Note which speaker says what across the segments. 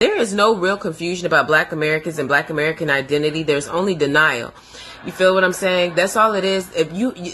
Speaker 1: There is no real confusion about Black Americans and Black American identity. There's only denial. You feel what I'm saying? That's all it is.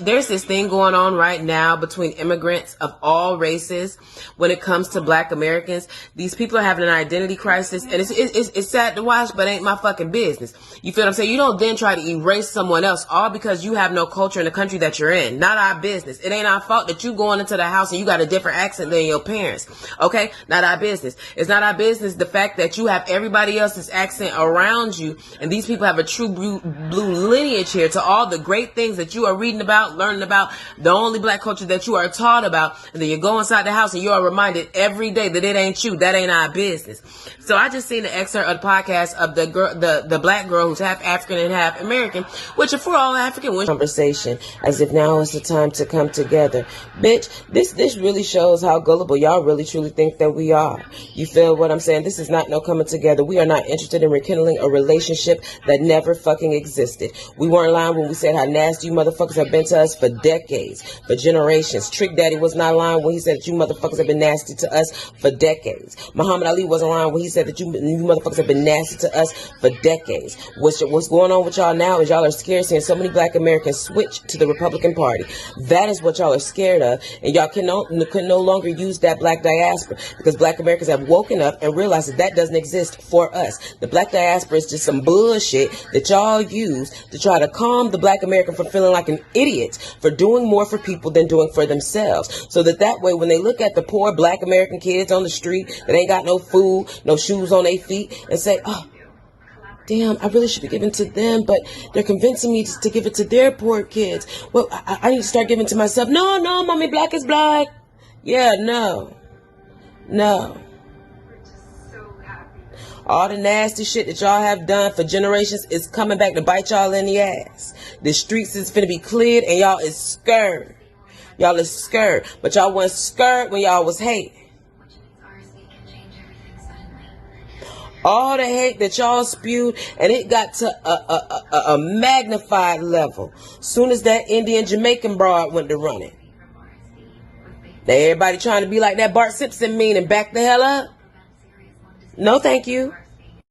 Speaker 1: There's this thing going on right now between immigrants of all races when it comes to Black Americans. These people are having an identity crisis, and it's sad to watch, but ain't my fucking business. You feel what I'm saying? You don't then try to erase someone else all because you have no culture in the country that you're in. Not our business. It ain't our fault that you going into the house and you got a different accent than your parents. Okay? Not our business. It's not our business the fact that you have everybody else's accent around you, and these people have a true blue lineage here to all the great things that you are reading about, learning about, the only Black culture that you are taught about, and then you go inside the house and you are reminded every day that it ain't you, that ain't our business. So I just seen the excerpt of the podcast of the girl, the Black girl who's half African and half American, which are for all African conversation, as if now is the time to come together. Bitch, this really shows how gullible y'all really truly think that we are. You feel what I'm saying? This is not no coming together. We are not interested in rekindling a relationship that never fucking existed. We weren't lying when we said how nasty you motherfuckers have been to us for decades, for generations. Trick Daddy was not lying when he said that you motherfuckers have been nasty to us for decades. Muhammad Ali wasn't lying when he said that you motherfuckers have been nasty to us for decades. What's going on with y'all now is y'all are scared seeing so many Black Americans switch to the Republican Party. That is what y'all are scared of, and y'all can no longer use that Black diaspora because Black Americans have woken up and realized that doesn't exist for us. The Black diaspora is just some bullshit that y'all use to try to calm the Black American from feeling like an idiot for doing more for people than doing for themselves. So that way, when they look at the poor Black American kids on the street that ain't got no food, no shoes on their feet, and say, oh, damn, I really should be giving to them, but they're convincing me to give it to their poor kids. Well, I need to start giving to myself. No, mommy, Black is Black. Yeah, no. All the nasty shit that y'all have done for generations is coming back to bite y'all in the ass. The streets is finna be cleared and y'all is scared. Y'all is scared. But y'all wasn't scared when y'all was hating. All the hate that y'all spewed, and it got to a magnified level. Soon as that Indian Jamaican broad went to running. Now everybody trying to be like that Bart Simpson mean and back the hell up. No, thank you.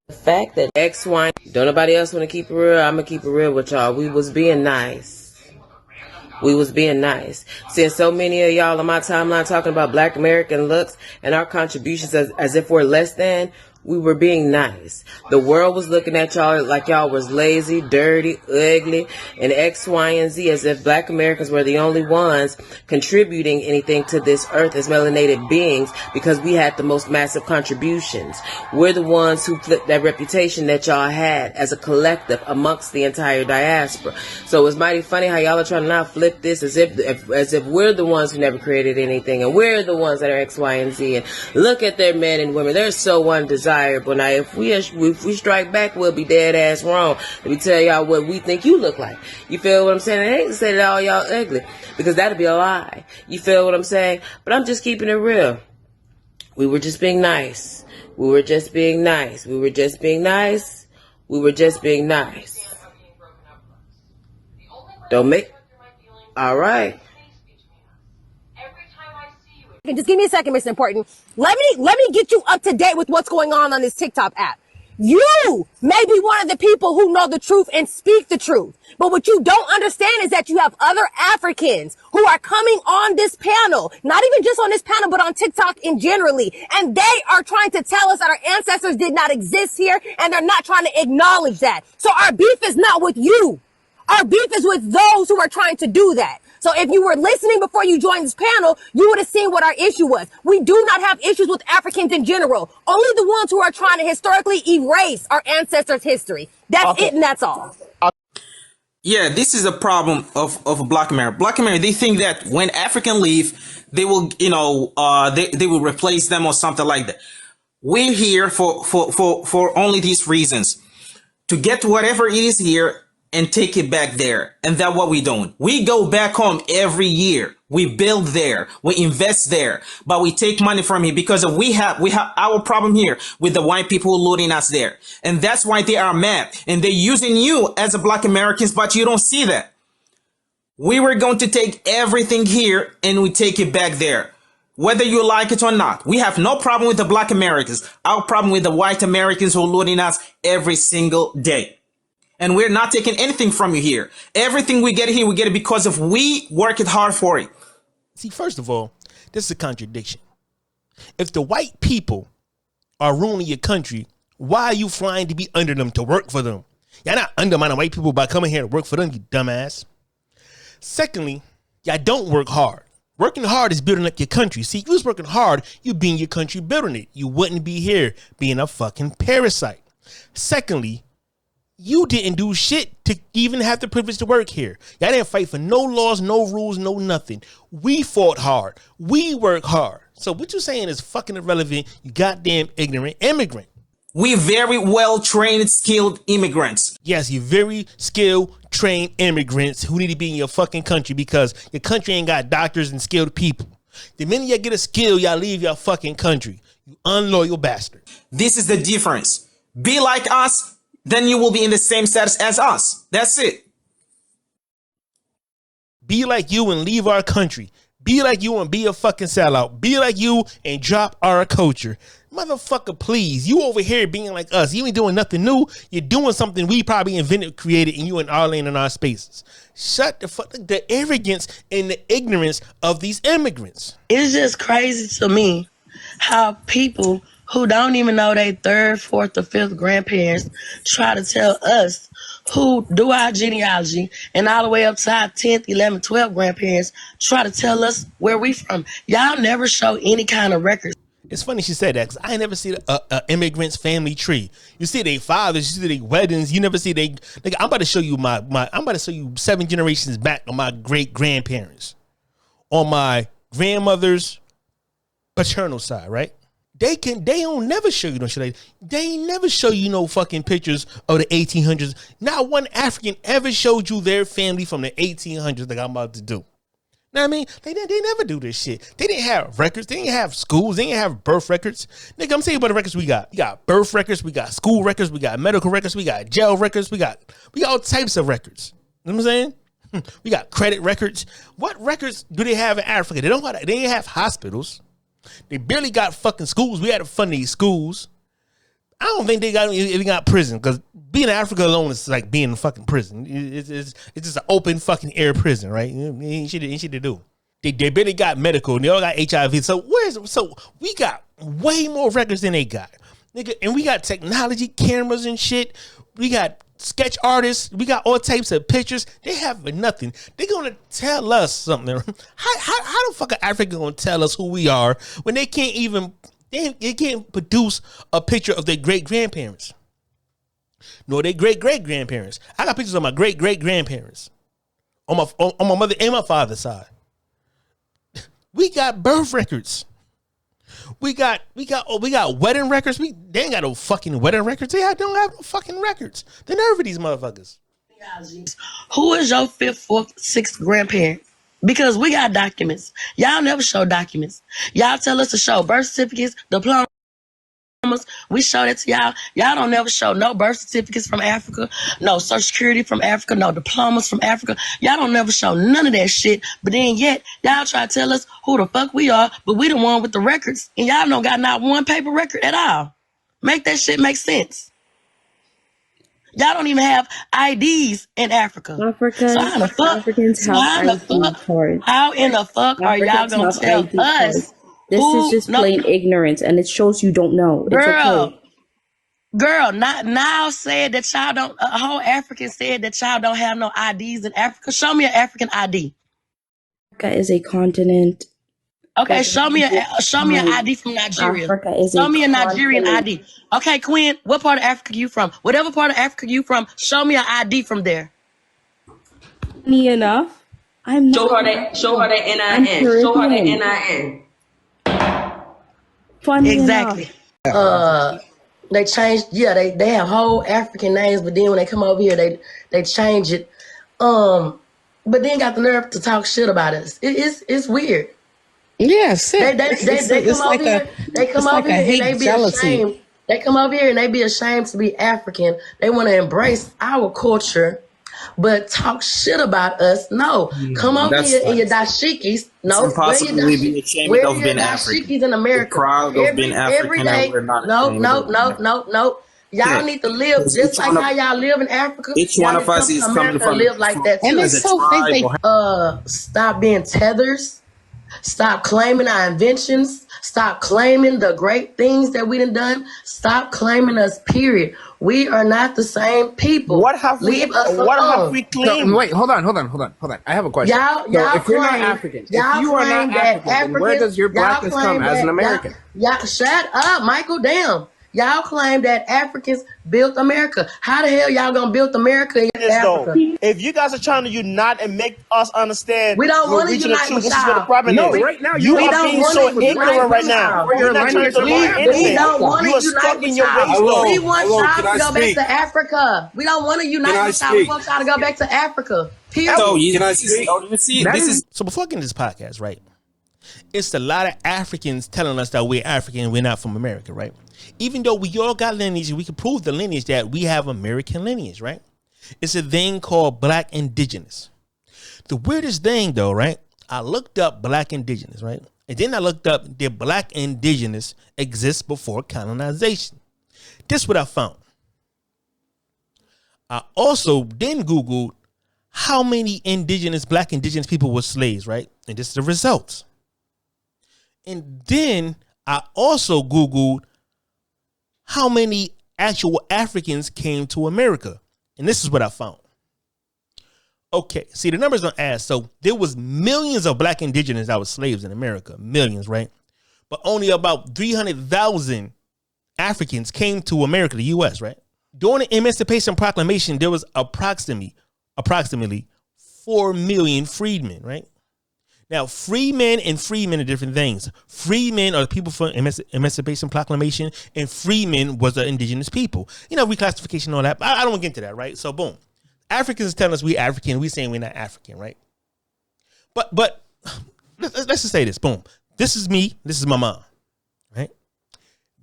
Speaker 1: The fact that X, Y, don't nobody else want to keep it real, I'm going to keep it real with y'all. We was being nice. Seeing so many of y'all on my timeline talking about Black American looks and our contributions as if we're less than, we were being nice. The world was looking at y'all like y'all was lazy, dirty, ugly, and X, Y, and Z, as if Black Americans were the only ones contributing anything to this earth as melanated beings because we had the most massive contributions. We're the ones who flipped that reputation that y'all had as a collective amongst the entire diaspora. So it's mighty funny how y'all are trying to now flip this as if we're the ones who never created anything and we're the ones that are X, Y, and Z. And look at their men and women. They're so undesirable. Now, if we strike back, we'll be dead ass wrong. Let me tell y'all what we think you look like. You feel what I'm saying? I hate to say that all y'all ugly because that'd be a lie. You feel what I'm saying? But I'm just keeping it real. We were just being nice. Don't make. All right.
Speaker 2: Just give me a second, Mr. Important. Let me get you up to date with what's going on this TikTok app. You may be one of the people who know the truth and speak the truth. But what you don't understand is that you have other Africans who are coming on this panel, not even just on this panel, but on TikTok in generally. And they are trying to tell us that our ancestors did not exist here, and they're not trying to acknowledge that. So our beef is not with you. Our beef is with those who are trying to do that. So if you were listening before you joined this panel, you would have seen what our issue was. We do not have issues with Africans in general. Only the ones who are trying to historically erase our ancestors' history. That's it, and that's all.
Speaker 3: Yeah, this is a problem of Black America. Black America, they think that when African leave, they will, they will replace them or something like that. We're here for only these reasons. To get whatever it is here and take it back there. And that's what we're doing. We go back home every year. We build there. We invest there. But we take money from here because we have our problem here with the white people looting us there. And that's why they are mad. And they're using you as a Black Americans, but you don't see that. We were going to take everything here and we take it back there. whether you like it or not. We have no problem with the black Americans. Our problem with the white Americans who are looting us every single day. And we're not taking anything from you here. Everything we get here, we get it because of we work it hard for it.
Speaker 4: See, first of all, this is a contradiction. If the white people are ruling your country, why are you flying to be under them, to work for them? Y'all not undermining white people by coming here to work for them, you dumbass. Secondly, y'all don't work hard. Working hard is building up your country. See, if you was working hard, you'd be in your country building it. You wouldn't be here being a fucking parasite. Secondly, you didn't do shit to even have the privilege to work here. Y'all didn't fight for no laws, no rules, no nothing. We fought hard. We work hard. So what you saying is fucking irrelevant, you goddamn ignorant immigrant.
Speaker 3: We very well trained, skilled immigrants.
Speaker 4: Yes, you very skilled, trained immigrants who need to be in your fucking country because your country ain't got doctors and skilled people. The minute y'all get a skill, y'all leave your fucking country. You unloyal bastard.
Speaker 3: This is the difference. Be like us, then you will be in the same status as us. That's it.
Speaker 4: Be like you and leave our country. Be like you and be a fucking sellout. Be like you and drop our culture. Motherfucker, please. You over here being like us. You ain't doing nothing new. You're doing something we probably invented, created, and you in our lane in our spaces. Shut the fuck. The arrogance and the ignorance of these immigrants.
Speaker 5: It's just crazy to me how people who don't even know their third, fourth, or fifth grandparents try to tell us who do our genealogy and all the way up to our 10th, 11th, 12th grandparents try to tell us where we from. Y'all never show any kind of records.
Speaker 4: It's funny she said that because I never see a immigrant's family tree. You see their fathers, you see their weddings. You never see they. Like, I'm about to show you I'm about to show you 7 generations back on my great grandparents, on my grandmother's paternal side, right? They don't never show you no shit. They ain't never show you no fucking pictures of the 1800s. Not one African ever showed you their family from the 1800s like I'm about to do. Know what I mean? They never do this shit. They didn't have records. They didn't have schools. They didn't have birth records. Nigga, I'm saying about the records we got. We got birth records. We got school records. We got medical records. We got jail records. We got all types of records. You know what I'm saying? We got credit records. What records do they have in Africa? They didn't have hospitals. They barely got fucking schools. We had to fund these schools. I don't think they even got prison because being in Africa alone is like being in fucking prison. It's just an open fucking air prison, right? Ain't shit to do. They barely got medical and they all got HIV. So we got way more records than they got, nigga. And we got technology, cameras and shit. We got sketch artists. We got all types of pictures. They have nothing. They're gonna tell us something. How the fuck are Africa gonna tell us who we are when they can't even? They can't produce a picture of their great-grandparents. Nor their great-great-grandparents. I got pictures of my great-great-grandparents on my mother and my father's side. We got birth records. We got wedding records. They ain't got no fucking wedding records. They don't have no fucking records. The nerve of these motherfuckers.
Speaker 5: Who is your 5th, 4th, 6th grandparent? Because we got documents. Y'all never show documents. Y'all tell us to show birth certificates, diplomas. We show that to y'all. Y'all don't never show no birth certificates from Africa, no social security from Africa, no diplomas from Africa. Y'all don't never show none of that shit. But then yet, y'all try to tell us who the fuck we are, but we the one with the records. And y'all don't got not one paper record at all. Make that shit make sense. Y'all don't even have IDs in Africa.
Speaker 6: Africans have ID cards.
Speaker 5: How in the fuck are y'all gonna tell us?
Speaker 6: This is just plain ignorance, and it shows you don't know. It's okay.
Speaker 5: Girl, not now said that y'all don't. A whole African said that y'all don't have no IDs in Africa. Show me an African ID.
Speaker 6: Africa is a continent.
Speaker 5: Okay, show me an ID from Nigeria. Show me a Nigerian ID. Okay, Quinn, what part of Africa you from? Whatever part of Africa you from, show me an ID from there.
Speaker 6: Funny enough, I'm
Speaker 7: show her that NIN. Show her that NIN.
Speaker 6: Funny
Speaker 5: exactly.
Speaker 6: Enough.
Speaker 5: They changed. Yeah, they have whole African names, but then when they come over here, they change it. But then got the nerve to talk shit about us. It's weird.
Speaker 1: Yes,
Speaker 5: they come over here. They come over here and they be ashamed. They come over here and they be ashamed to be African. They want to embrace our culture, but talk shit about us. No, come over here in your dashikis. No,
Speaker 3: It's impossible to be ashamed
Speaker 5: wear
Speaker 3: of
Speaker 5: your
Speaker 3: being African.
Speaker 5: dashikis in America.
Speaker 3: We're proud of being
Speaker 5: Every
Speaker 3: African, and
Speaker 5: day.
Speaker 3: we're not
Speaker 5: No,
Speaker 3: ashamed
Speaker 5: no,
Speaker 3: of being
Speaker 5: no,
Speaker 3: African.
Speaker 5: no, no. Y'all need to live just like how y'all live in Africa.
Speaker 3: Each
Speaker 5: Y'all
Speaker 3: one
Speaker 5: need
Speaker 3: of
Speaker 5: to
Speaker 3: us
Speaker 5: come
Speaker 3: is
Speaker 5: to
Speaker 3: coming
Speaker 5: America
Speaker 3: from
Speaker 5: and live like that
Speaker 2: And
Speaker 5: too.
Speaker 2: it's so they
Speaker 5: Stop being tethers. Stop claiming our inventions. Stop claiming the great things that we done. Stop claiming us, period. We are not the same people.
Speaker 8: What have we claimed?
Speaker 9: No, wait, hold on. I have a question.
Speaker 5: Y'all
Speaker 9: if you're not
Speaker 5: claim,
Speaker 9: African,
Speaker 5: y'all
Speaker 9: if you are not
Speaker 5: claim that
Speaker 9: African, then where
Speaker 5: Africans,
Speaker 9: does your blackness
Speaker 5: y'all
Speaker 9: come
Speaker 5: claim
Speaker 9: as an
Speaker 5: that-
Speaker 9: American?
Speaker 5: Y'all shut up, Michael. Damn. Y'all claim that Africans built America. How the hell y'all gonna build America in Africa?
Speaker 8: If you guys are trying to unite and make us understand
Speaker 5: We don't
Speaker 8: we're
Speaker 5: want to
Speaker 8: reaching the
Speaker 5: unite
Speaker 8: truth,
Speaker 5: with
Speaker 8: this is where the
Speaker 5: y'all.
Speaker 8: problem
Speaker 9: No,
Speaker 8: is.
Speaker 9: right now
Speaker 8: You
Speaker 5: we
Speaker 8: are
Speaker 5: don't
Speaker 8: being
Speaker 5: wanna
Speaker 8: so
Speaker 5: unite
Speaker 8: ignorant right
Speaker 5: with
Speaker 8: now.
Speaker 5: y'all.
Speaker 8: You're not trying to
Speaker 9: We
Speaker 8: believe anything.
Speaker 5: don't want to
Speaker 8: You are
Speaker 5: unite
Speaker 8: stuck
Speaker 5: with
Speaker 8: in your
Speaker 5: y'all.
Speaker 8: race.
Speaker 5: We want y'all
Speaker 10: can
Speaker 5: to
Speaker 10: I
Speaker 5: go back
Speaker 10: speak?
Speaker 5: to Africa. We don't want to unite
Speaker 10: Can I
Speaker 5: with y'all. We
Speaker 10: speak?
Speaker 5: want y'all to go back to Africa. Period.
Speaker 3: So
Speaker 10: Can I speak?
Speaker 3: you see,
Speaker 9: That
Speaker 3: this
Speaker 9: is-
Speaker 3: is
Speaker 4: So before I get into this podcast, right? It's a lot of Africans telling us that we're African and we're not from America, right? Even though we all got lineage, we can prove the lineage that we have American lineage, right? It's a thing called Black Indigenous. The weirdest thing, though, right? I looked up Black Indigenous, right? And then I looked up did Black Indigenous exist before colonization? This is what I found. I also then Googled how many Black Indigenous people were slaves, right? And this is the results. And then I also Googled how many actual Africans came to America. And this is what I found. Okay, see, the numbers don't add. So there was millions of Black Indigenous that were slaves in America. Millions, right? But only about 300,000 Africans came to America, the U.S., right? During the Emancipation Proclamation, there was approximately 4 million freedmen, right? Now, freemen and freemen are different things. Freemen are the people from Emancipation Proclamation, and freemen was the indigenous people. You know, reclassification and all that. I don't want to get into that, right? So, boom. Africans telling us we African. We saying we're not African, right? But let's just say this. Boom. This is me. This is my mom, right?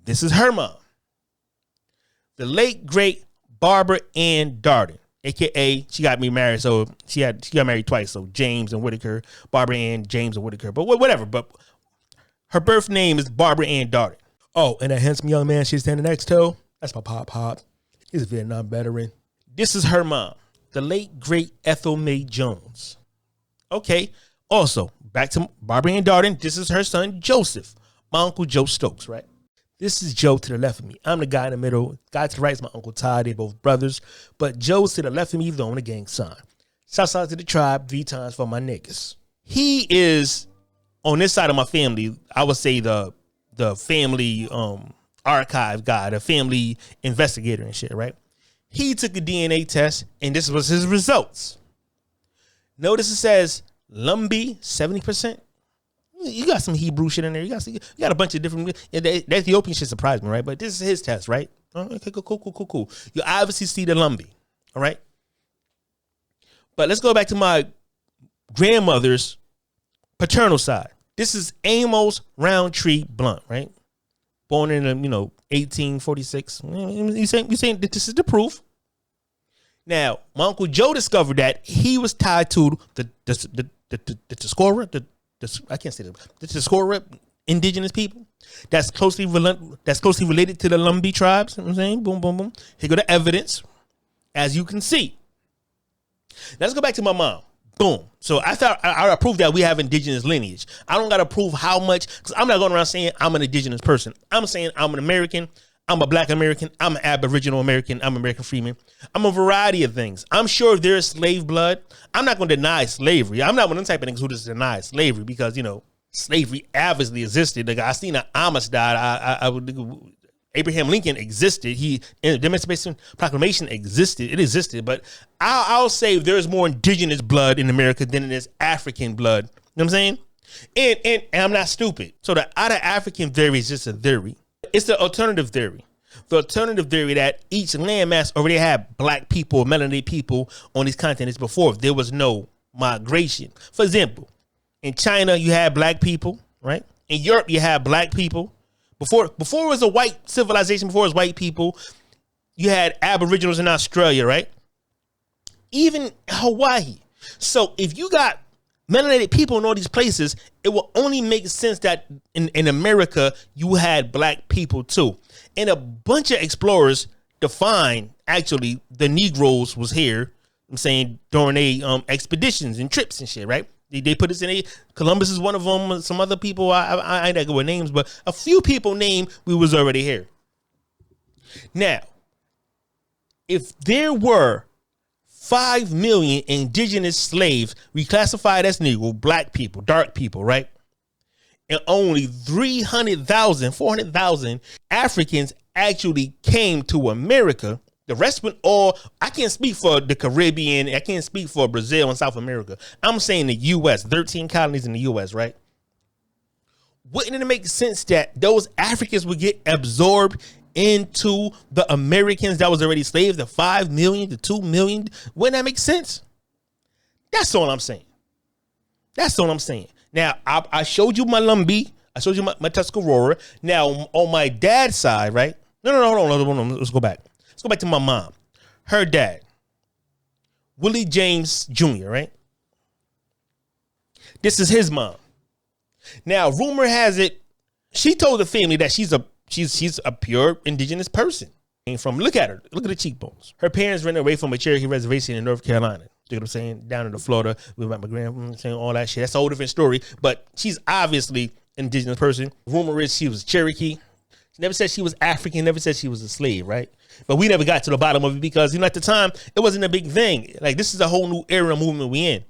Speaker 4: This is her mom. The late, great Barbara Ann Darden. AKA, she got me married, so she got married twice. So James and Whitaker, Barbara Ann, James and Whitaker. But whatever. But her birth name is Barbara Ann Darden. Oh, and that handsome young man she's standing next to, that's my pop. He's a Vietnam veteran. This is her mom, the late great Ethel May Jones. Okay. Also, back to Barbara Ann Darden. This is her son Joseph, my uncle Joe Stokes, right? This is Joe to the left of me. I'm the guy in the middle. Guy to the right is my Uncle Todd. They're both brothers. But Joe's to the left of me, the only gang sign. Shouts out to the tribe 3 times for my niggas. He is, on this side of my family, I would say the family archive guy, the family investigator and shit, right? He took a DNA test, and this was his results. Notice it says Lumbee, 70%. You got some Hebrew shit in there. You got a bunch of different. The Ethiopian shit surprised me, right? But this is his test, right? Okay, cool. You obviously see the Lumbee, all right? But let's go back to my grandmother's paternal side. This is Amos Roundtree Blunt, right? Born in 1846. You saying that this is the proof? Now, my Uncle Joe discovered that he was tied to the Tuscarora, I can't say that. The Tuscarora indigenous people that's closely related to the Lumbee tribes. You know what I'm saying? Boom, boom, boom. Here go the evidence, as you can see. Let's go back to my mom. Boom. So I thought I proved that we have indigenous lineage. I don't got to prove how much, because I'm not going around saying I'm an indigenous person. I'm saying I'm an American. I'm a Black American. I'm an Aboriginal American. I'm an American freeman. I'm a variety of things. I'm sure there's slave blood. I'm not going to deny slavery. I'm not one of them type of niggas who just deny slavery because, slavery obviously existed. Like, I seen an Amos died. Abraham Lincoln existed. The Emancipation Proclamation existed. It existed. But I'll say there's more indigenous blood in America than there's African blood. You know what I'm saying? And I'm not stupid. So the out of African theory is just a theory. It's the alternative theory. The alternative theory that each landmass already had Black people, melanated people on these continents before. There was no migration. For example, in China, you had Black people, right? In Europe, you had Black people. Before it was a white civilization, before it was white people, you had Aboriginals in Australia, right? even Hawaii. So if you got melanated people in all these places, it will only make sense that in America you had black people too. And a bunch of explorers defined actually the Negroes was here. I'm saying during a expeditions and trips and shit, right? They put us in a Columbus is one of them. Some other people I ain't that good with names, but a few people named we was already here. Now, if there were 5 million indigenous slaves reclassified as Negro, black people, dark people, right? And only 400,000 Africans actually came to America. The rest went all, I can't speak for the Caribbean. I can't speak for Brazil and South America. I'm saying the U.S., 13 colonies in the U.S., right? Wouldn't it make sense that those Africans would get absorbed into the Americans that was already slaves, the 5 million, the 2 million? Wouldn't that make sense? That's all I'm saying. That's all I'm saying. Now, I showed you my Lumbee. I showed you my Tuscarora. Now, on my dad's side, right? No, hold on. Let's go back. Let's go back to my mom. Her dad, Willie James Jr., right? This is his mom. Now, rumor has it, she told the family that she's a pure indigenous person. Look at her. Look at the cheekbones. Her parents ran away from a Cherokee reservation in North Carolina. You know what I'm saying? Down in Florida with my grandma, saying all that shit. That's a whole different story. But she's obviously an indigenous person. Rumor is she was Cherokee. She never said she was African. Never said she was a slave, right? But we never got to the bottom of it because, at the time, it wasn't a big thing. Like, this is a whole new era movement we in.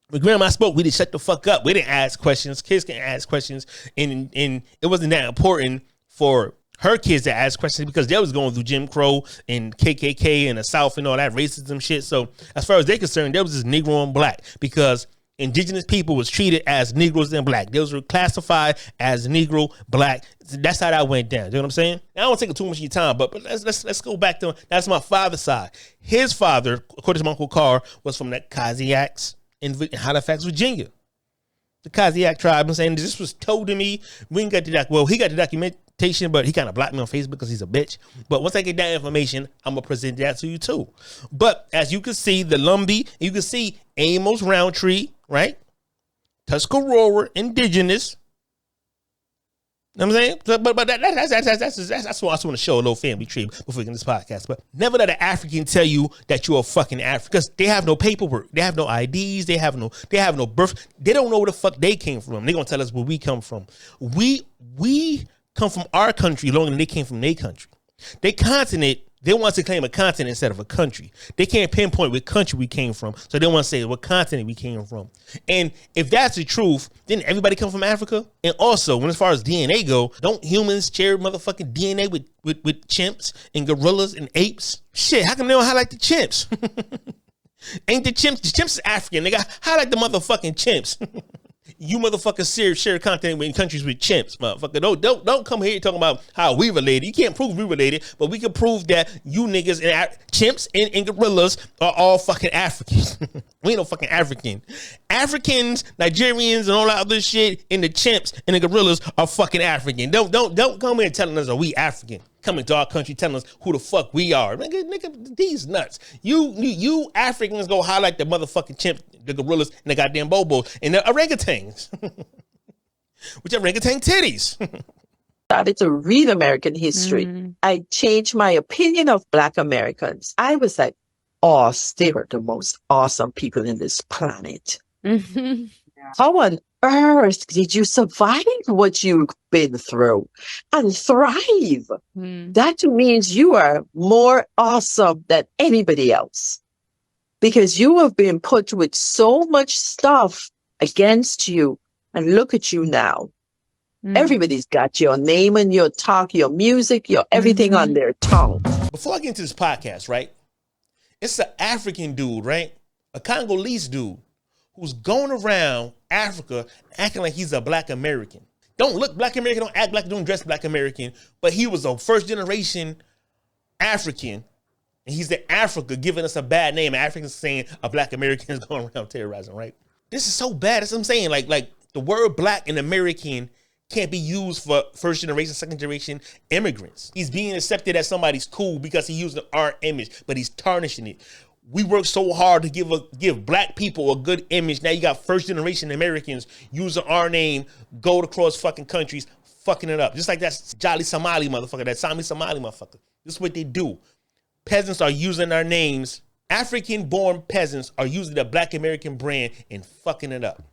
Speaker 4: When grandma spoke, we didn't shut the fuck up. We didn't ask questions. Kids can ask questions. And it wasn't that important for her kids to ask questions because they was going through Jim Crow and KKK and the South and all that racism shit. So as far as they're concerned, there was this Negro and black because indigenous people was treated as Negroes and black. They were classified as Negro, black. That's how that went down. You know what I'm saying? Now, I don't take too much of your time, but let's go back to, that's my father's side. His father, according to my Uncle Carr, was from the Kaziaks in Halifax, Virginia. The Kaziak tribe. I'm saying this was told to me. We didn't get to that. Well, he got the documentation, but he kind of blocked me on Facebook because he's a bitch. But once I get that information, I'm going to present that to you too. But as you can see, the Lumbee, you can see Amos Roundtree, right? Tuscarora, Indigenous. You know what I'm saying? But that's why I just want to show a little family tree before we get this podcast. But never let an African tell you that you're a fucking African because they have no paperwork. They have no IDs. They have no birth. They don't know where the fuck they came from. They're going to tell us where we come from. We come from our country longer than they came from their country. Their continent, they want to claim a continent instead of a country. They can't pinpoint what country we came from. So they want to say what continent we came from. And if that's the truth, then everybody come from Africa. And also, when as far as DNA go, don't humans share motherfucking DNA with chimps and gorillas and apes? Shit, how come they don't highlight the chimps? Ain't the chimps is African. They got highlight the motherfucking chimps. You motherfuckers share content in countries with chimps, motherfucker. Don't come here talking about how we related. You can't prove we related, but we can prove that you niggas and chimps and gorillas are all fucking Africans. We ain't no fucking African. Africans, Nigerians, and all that other shit, and the chimps and the gorillas are fucking African. Don't come here telling us are we African. Coming to our country telling us who the fuck we are. Nigga, these nuts. You Africans go highlight the motherfucking chimps, the gorillas, and the goddamn bobos, and the orangutans. Which orangutan titties.
Speaker 10: Started to read American history. I changed my opinion of Black Americans. I was like, oh, they were the most awesome people in this planet. How on earth did you survive what you've been through and thrive? That means you are more awesome than anybody else because you have been put with so much stuff against you. And look at you now. Everybody's got your name and your talk, your music, your everything on their tongue.
Speaker 4: Before I get into this podcast, right? It's an African dude, right? A Congolese dude who's going around Africa acting like he's a Black American. Don't look Black American, don't act Black, don't dress Black American, but he was a first generation African, and he's in Africa giving us a bad name. Africans saying a Black American is going around terrorizing, right? This is so bad. That's what I'm saying. Like the word Black and American can't be used for first generation, second generation immigrants. He's being accepted as somebody's cool because he used our image, but he's tarnishing it. We worked so hard to give black people a good image. Now you got first generation Americans using our name, go across fucking countries, fucking it up. Just like that Jolly Somali motherfucker, that Sami Somali motherfucker. This is what they do. Peasants are using our names. African-born peasants are using the Black American brand and fucking it up.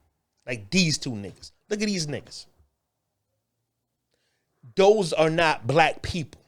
Speaker 4: Like these two niggas. Look at these niggas. Those are not black people.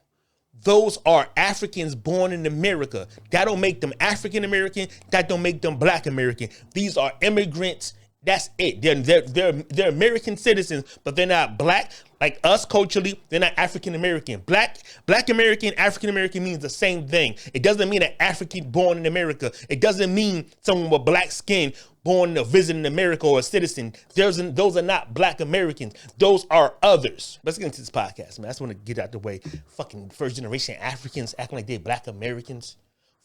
Speaker 4: Those are Africans born in America. That don't make them African American. That don't make them Black American. These are immigrants. That's it. They're American citizens, but they're not black like us culturally. They're not African American. Black American, African American means the same thing. It doesn't mean an African born in America. It doesn't mean someone with black skin born to visit in America or a citizen. Those are not Black Americans. Those are others. Let's get into this podcast, man. I just want to get out the way. Fucking first generation Africans acting like they're Black Americans.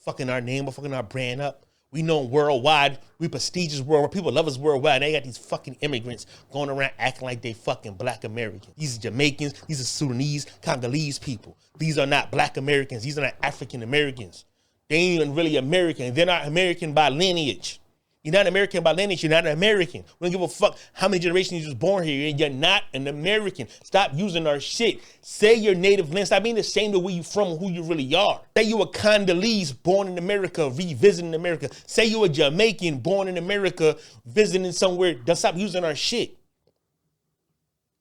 Speaker 4: Fucking our name or fucking our brand up. We know worldwide. We prestigious worldwide. People love us worldwide. They got these fucking immigrants going around acting like they fucking Black Americans. These are Jamaicans. These are Sudanese, Congolese people. These are not Black Americans. These are not African Americans. They ain't even really American. They're not American by lineage. You're not American by lineage. You're not an American. We don't give a fuck how many generations you was born here. You're not an American. Stop using our shit. Say your native land. Stop being ashamed of where you from and who you really are. Say you a Congolese born in America, revisiting America. Say you a Jamaican born in America, visiting somewhere. Don't stop using our shit.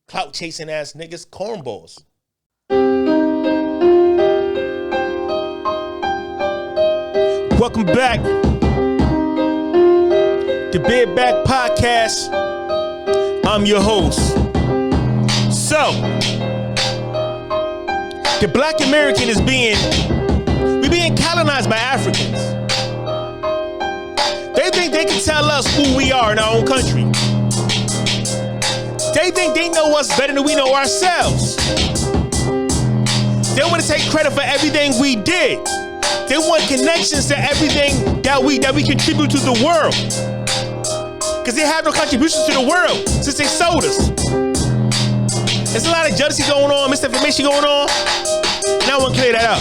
Speaker 4: Clout chasing ass niggas, cornballs. Welcome back. The Bid Back Podcast. I'm your host. So, the Black American is we're being colonized by Africans. They think they can tell us who we are in our own country. They think they know us better than we know ourselves. They want to take credit for everything we did. They want connections to everything that we contribute to the world. Because they have no contributions to the world since they sold us. There's a lot of jealousy going on, misinformation going on. And I want to clear that up.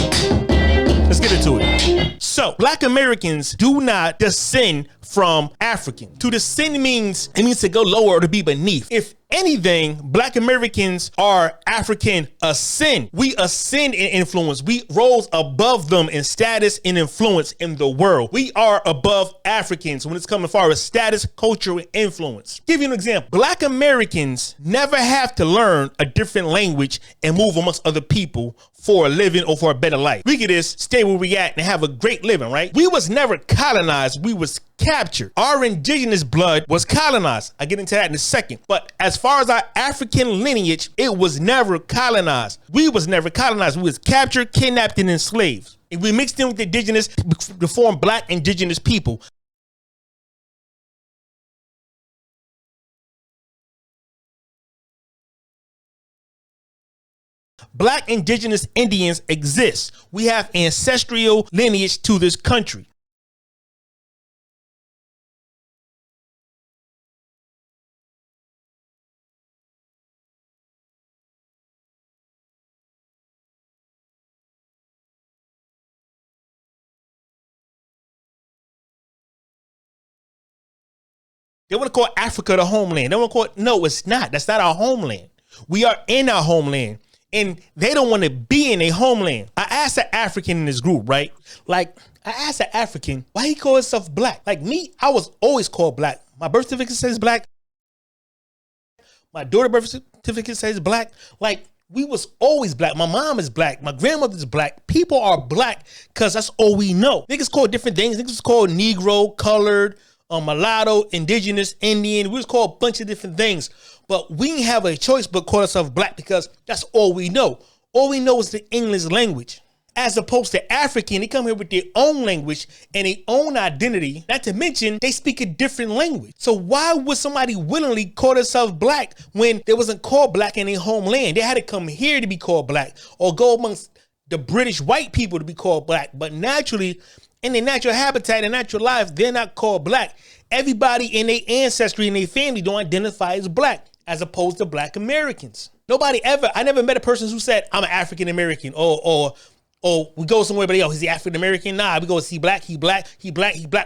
Speaker 4: Let's get into it. So, Black Americans do not descend from African. To descend means to go lower or to be beneath. If anything, Black Americans are African ascend. We ascend in influence. We rose above them in status and influence in the world. We are above Africans when it's coming as far as status, culture, and influence. Give you an example. Black Americans never have to learn a different language and move amongst other people for a living or for a better life. We could just stay where we at and have a great living, right? We was never colonized. We was captured. Our indigenous blood was colonized. I get into that in a second. But as far as our African lineage, it was never colonized. We was never colonized. We was captured, kidnapped, and enslaved. And we mixed in with the indigenous to form Black indigenous people. Black indigenous Indians exist. We have ancestral lineage to this country. They want to call Africa the homeland. They want to call it, no, it's not. That's not our homeland. We are in our homeland. And they don't want to be in a homeland. I asked an African in this group, right? Like, I asked an African, why he call himself Black? Like me, I was always called Black. My birth certificate says Black. My daughter's birth certificate says Black. Like, we was always Black. My mom is Black. My grandmother's Black. People are Black because that's all we know. Niggas called different things. Niggas was called Negro, colored, mulatto, indigenous, Indian. We was called a bunch of different things. But we didn't have a choice but call ourselves Black because that's all we know. All we know is the English language. As opposed to African, they come here with their own language and their own identity. Not to mention, they speak a different language. So why would somebody willingly call themselves Black when they wasn't called Black in their homeland? They had to come here to be called Black or go amongst the British white people to be called Black. But naturally, in their natural habitat and natural life, they're not called Black. Everybody in their ancestry and their family don't identify as Black, as opposed to Black Americans. I never met a person who said, I'm an African American or Or we go somewhere, but yo, is he African American? Nah, we go, is he black? He black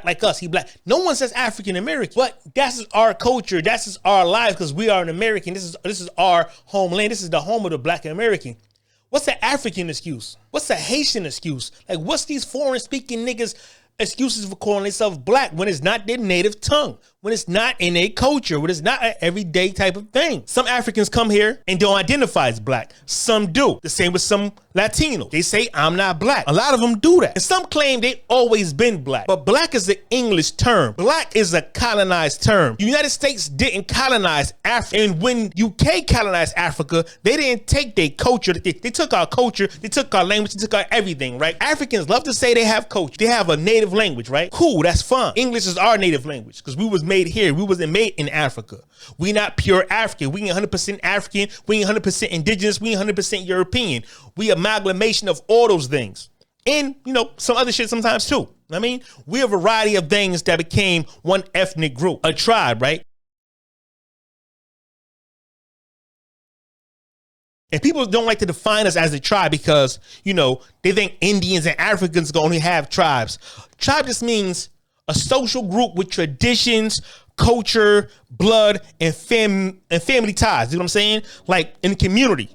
Speaker 4: like us. He black. No one says African American, but that's our culture. That's just our lives because we are an American. This is our homeland. This is the home of the black American. What's the African excuse? What's the Haitian excuse? Like, what's these foreign speaking niggas excuses for calling themselves black when it's not their native tongue, when it's not in their culture, when it's not an everyday type of thing? Some Africans come here and don't identify as black. Some do. The same with some Latinos. They say, I'm not black. A lot of them do that. And some claim they always been black. But black is an English term. Black is a colonized term. The United States didn't colonize Africa. And when UK colonized Africa, they didn't take their culture. They took our culture. They took our language. They took our everything, right? Africans love to say they have culture. They have a native language, right? Cool, that's fine. English is our native language because we was made here. We wasn't made in Africa. We not pure African. We ain't 100% African. We ain't 100% indigenous. We ain't 100% European. We amalgamation of all those things. And, you know, some other shit sometimes too. I mean, we're a variety of things that became one ethnic group, a tribe, right? And people don't like to define us as a tribe because, you know, they think Indians and Africans can only have tribes. Tribe just means a social group with traditions, culture, blood, and family ties. You know what I'm saying? Like in the community.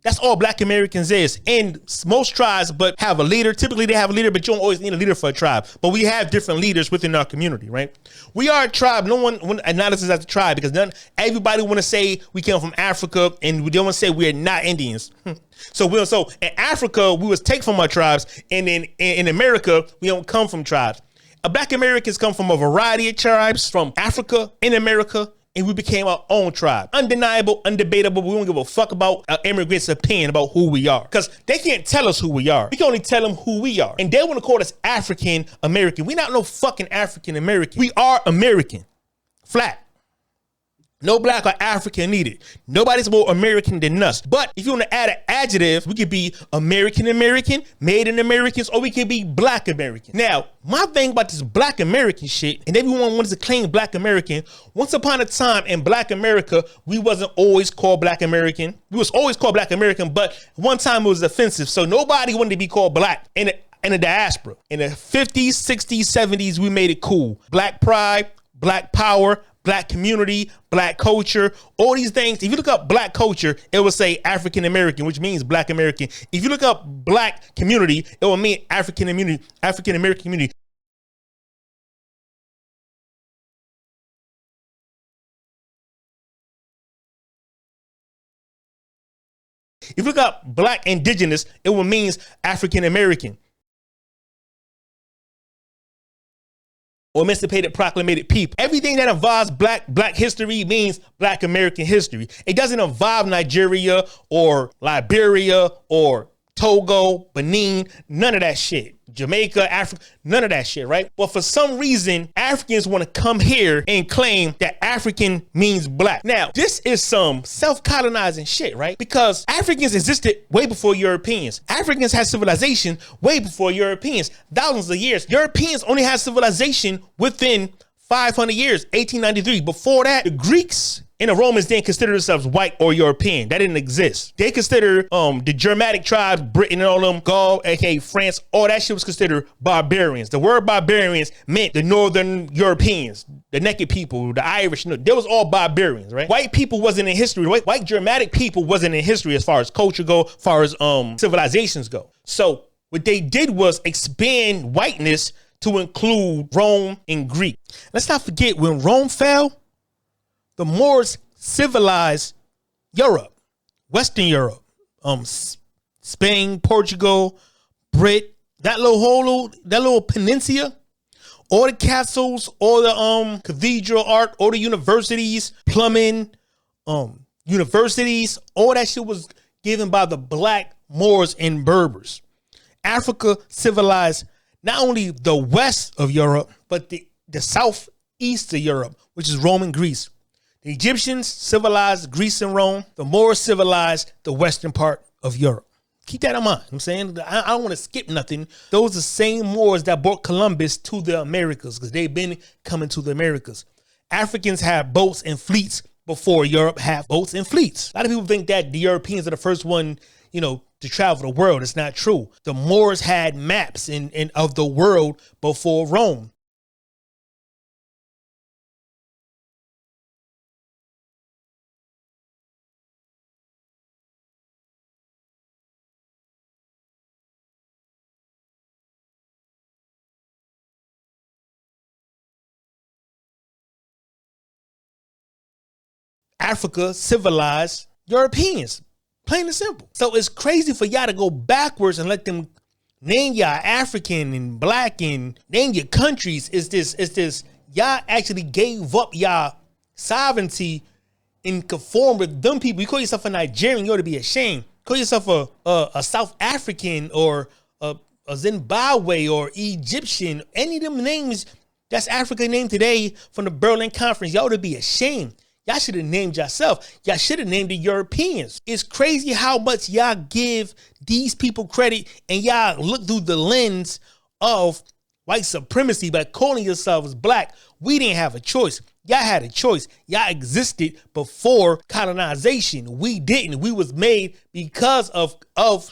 Speaker 4: That's all Black Americans is. And most tribes but have a leader. Typically they have a leader, but you don't always need a leader for a tribe. But we have different leaders within our community, right? We are a tribe. No one acknowledges us as a tribe because everybody want to say we came from Africa and we don't want to say we're not Indians. So in Africa, we was taken from our tribes. And in America, we don't come from tribes. Black Americans come from a variety of tribes from Africa in America, and we became our own tribe. Undeniable, undebatable. We don't give a fuck about immigrants' opinion about who we are because they can't tell us who we are. We can only tell them who we are. And they want to call us African American. We not no fucking African American. We are American. Flat. No black or African needed. Nobody's more American than us. But if you want to add an adjective, we could be American American, made in Americans, or we could be Black American. Now, my thing about this Black American shit, and everyone wants to claim Black American, once upon a time in Black America, we wasn't always called Black American. We was always called Black American, but one time it was offensive. So nobody wanted to be called black in the diaspora. In the 50s, 60s, 70s, we made it cool. Black pride, Black power, Black community, Black culture, all these things. If you look up Black culture, it will say African American, which means Black American. If you look up Black community, it will mean African American community. If you look up Black Indigenous, it will mean African American. Or emancipated, proclamated people. Everything that involves black history means Black American history. It doesn't involve Nigeria or Liberia or Togo, Benin, none of that shit. Jamaica, Africa, none of that shit, right? But for some reason, Africans want to come here and claim that African means black. Now, this is some self-colonizing shit, right? Because Africans existed way before Europeans. Africans had civilization way before Europeans, thousands of years. Europeans only had civilization within 500 years, 1893. Before that, the Greeks and the Romans didn't consider themselves white or European. That didn't exist. They considered the Germanic tribes, Britain and all them, Gaul, aka France, all that shit was considered barbarians. The word barbarians meant the Northern Europeans, the naked people, the Irish. They was all barbarians, right? White people wasn't in history. White Germanic people wasn't in history as far as culture go, as far as civilizations go. So what they did was expand whiteness to include Rome and Greek. Let's not forget when Rome fell, the Moors civilized Europe, Western Europe, Spain, Portugal, Brit, that little peninsula, all the castles, all the cathedral art, all the universities, plumbing, universities, all that shit was given by the Black Moors and Berbers. Africa civilized not only the west of Europe, but the southeast of Europe, which is Rome and Greece. The Egyptians civilized Greece and Rome. The Moors civilized the western part of Europe. Keep that in mind. I'm saying I don't want to skip nothing. Those are the same Moors that brought Columbus to the Americas because they've been coming to the Americas. Africans had boats and fleets before Europe had boats and fleets. A lot of people think that the Europeans are the first one, to travel the world. It's not true. The Moors had maps in of the world before Rome. Africa civilized Europeans, plain and simple. So it's crazy for y'all to go backwards and let them name y'all African and black and name your countries. It's this y'all actually gave up y'all sovereignty and conform with them people. You call yourself a Nigerian, you ought to be ashamed. Call yourself a South African or a Zimbabwe or Egyptian. Any of them names that's Africa named today from the Berlin Conference, y'all ought to be ashamed. Y'all should have named yourself. Y'all should have named the Europeans. It's crazy how much y'all give these people credit and y'all look through the lens of white supremacy by calling yourselves black. We didn't have a choice. Y'all had a choice. Y'all existed before colonization. We didn't. We was made because of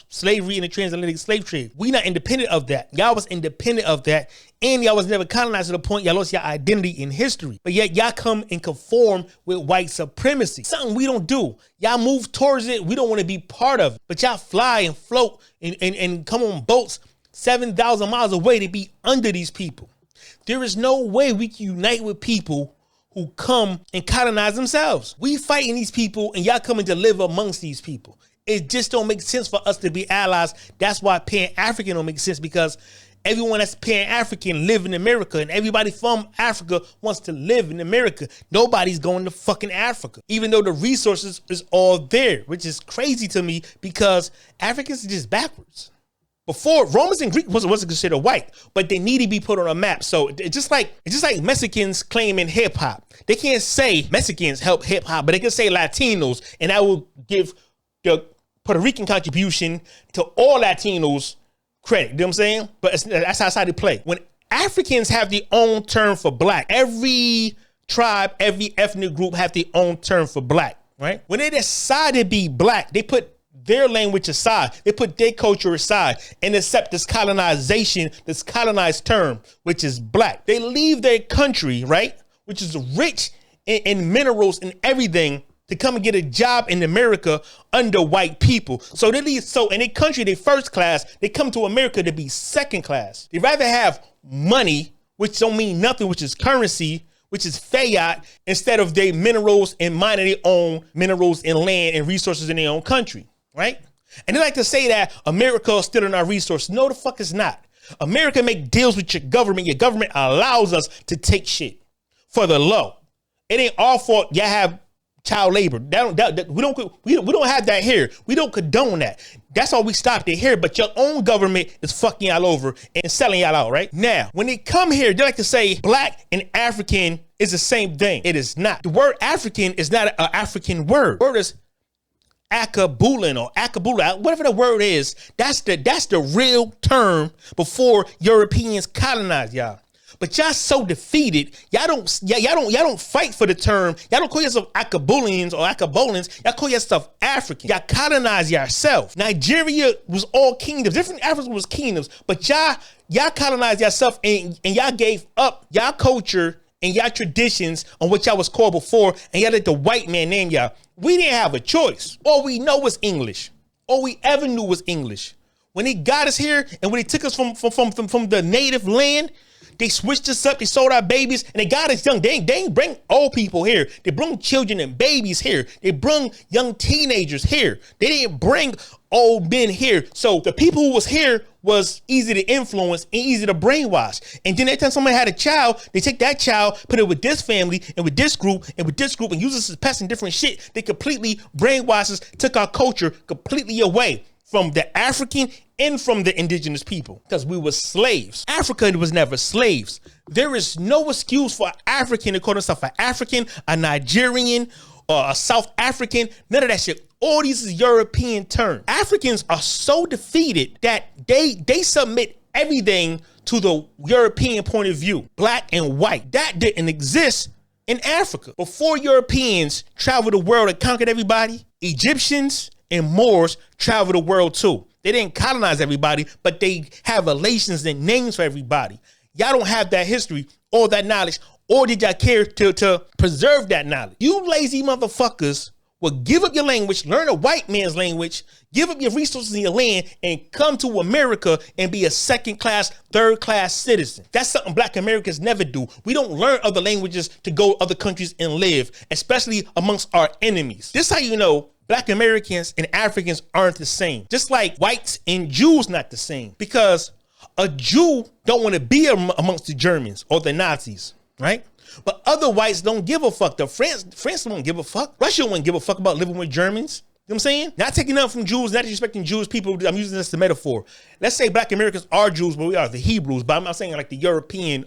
Speaker 4: slavery and the transatlantic slave trade. We not independent of that. Y'all was independent of that. And y'all was never colonized to the point y'all lost your identity in history. But yet y'all come and conform with white supremacy. Something we don't do. Y'all move towards it. We don't want to be part of it. But y'all fly and float and come on boats 7,000 miles away to be under these people. There is no way we can unite with people who come and colonize themselves. We fighting these people and y'all coming to live amongst these people. It just don't make sense for us to be allies. That's why Pan-African don't make sense, because everyone that's Pan-African live in America and everybody from Africa wants to live in America. Nobody's going to fucking Africa, even though the resources is all there, which is crazy to me because Africans are just backwards. Before, Romans and Greek wasn't considered white, but they need to be put on a map. So it's just like Mexicans claiming hip hop. They can't say Mexicans help hip hop, but they can say Latinos, and that will give the Puerto Rican contribution to all Latinos credit. You know what I'm saying? But that's how they play. When Africans have their own term for black, every tribe, every ethnic group have their own term for black, right? When they decide to be black, they put their language aside, they put their culture aside and accept this colonization, this colonized term, which is black. They leave their country, right, which is rich in minerals and everything, to come and get a job in America under white people. So they leave, so in their country, they first class, they come to America to be second class. They rather have money, which don't mean nothing, which is currency, which is fiat, instead of their minerals and mining their own minerals and land and resources in their own country. Right? And they like to say that America is stealing our resources. No, the fuck it's not. America make deals with your government. Your government allows us to take shit for the low. It ain't our fault y'all have child labor. We don't have that here. We don't condone that. That's why we stopped it here. But your own government is fucking y'all over and selling y'all out, right? Now, when they come here, they like to say black and African is the same thing. It is not. The word African is not an African word. The word is Akabulin or Akabula, whatever the word is. That's the real term before Europeans colonized y'all. But y'all so defeated, y'all don't fight for the term. Y'all don't call yourself Akabulians or Akabolans. Y'all call yourself African. Y'all colonize yourself. Nigeria was all kingdoms. Different Africa was kingdoms, but y'all colonized yourself and y'all gave up y'all culture and y'all traditions on what y'all was called before, and y'all let the white man name y'all. We didn't have a choice. All we know was English. All we ever knew was English. When they got us here and when they took us from the native land, they switched us up. They sold our babies and they got us young. They ain't bring old people here. They bring children and babies here. They bring young teenagers here. They didn't bring old men here. So the people who was here was easy to influence and easy to brainwash. And then every time somebody had a child, they take that child, put it with this family and with this group and with this group and use us as pests and different shit. They completely brainwashed us, took our culture completely away from the African and from the indigenous people, because we were slaves. Africa was never slaves. There is no excuse for African to call themselves an African, a Nigerian, or a South African. None of that shit. All these is European terms. Africans are so defeated that they submit everything to the European point of view, black and white. That didn't exist in Africa. Before Europeans traveled the world and conquered everybody, Egyptians and Moors travel the world too. They didn't colonize everybody, but they have relations and names for everybody. Y'all don't have that history or that knowledge, or did y'all care to preserve that knowledge? You lazy motherfuckers will give up your language, learn a white man's language, give up your resources in your land, and come to America and be a second-class, third-class citizen. That's something Black Americans never do. We don't learn other languages to go to other countries and live, especially amongst our enemies. This is how you know Black Americans and Africans aren't the same. Just like whites and Jews not the same. Because a Jew don't want to be amongst the Germans or the Nazis, right? But other whites don't give a fuck. The France don't give a fuck. Russia wouldn't give a fuck about living with Germans. You know what I'm saying? Not taking nothing from Jews, not disrespecting Jewish people. I'm using this as a metaphor. Let's say Black Americans are Jews, but we are the Hebrews. But I'm not saying like the European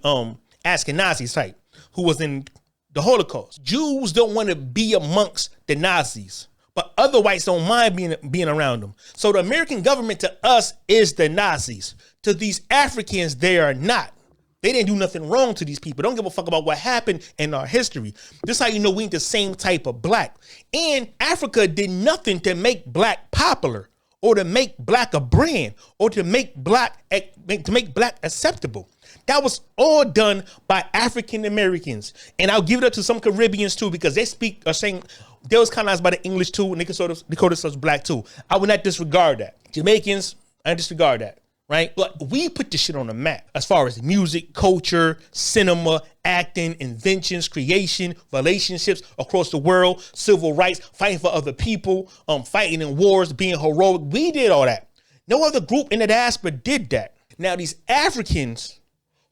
Speaker 4: Ashkenazi type who was in the Holocaust. Jews don't want to be amongst the Nazis, but other whites don't mind being around them. So the American government to us is the Nazis. To these Africans, they are not. They didn't do nothing wrong to these people. Don't give a fuck about what happened in our history. This is how you know we ain't the same type of black. And Africa did nothing to make black popular or to make black a brand or to make black acceptable. That was all done by African Americans. And I'll give it up to some Caribbeans too, because they are saying they was colonized by the English too, and they consider themselves black too. I would not disregard that. Jamaicans, I disregard that. Right? But we put this shit on the map as far as music, culture, cinema, acting, inventions, creation, relationships across the world, civil rights, fighting for other people, fighting in wars, being heroic. We did all that. No other group in the diaspora did that. Now, these Africans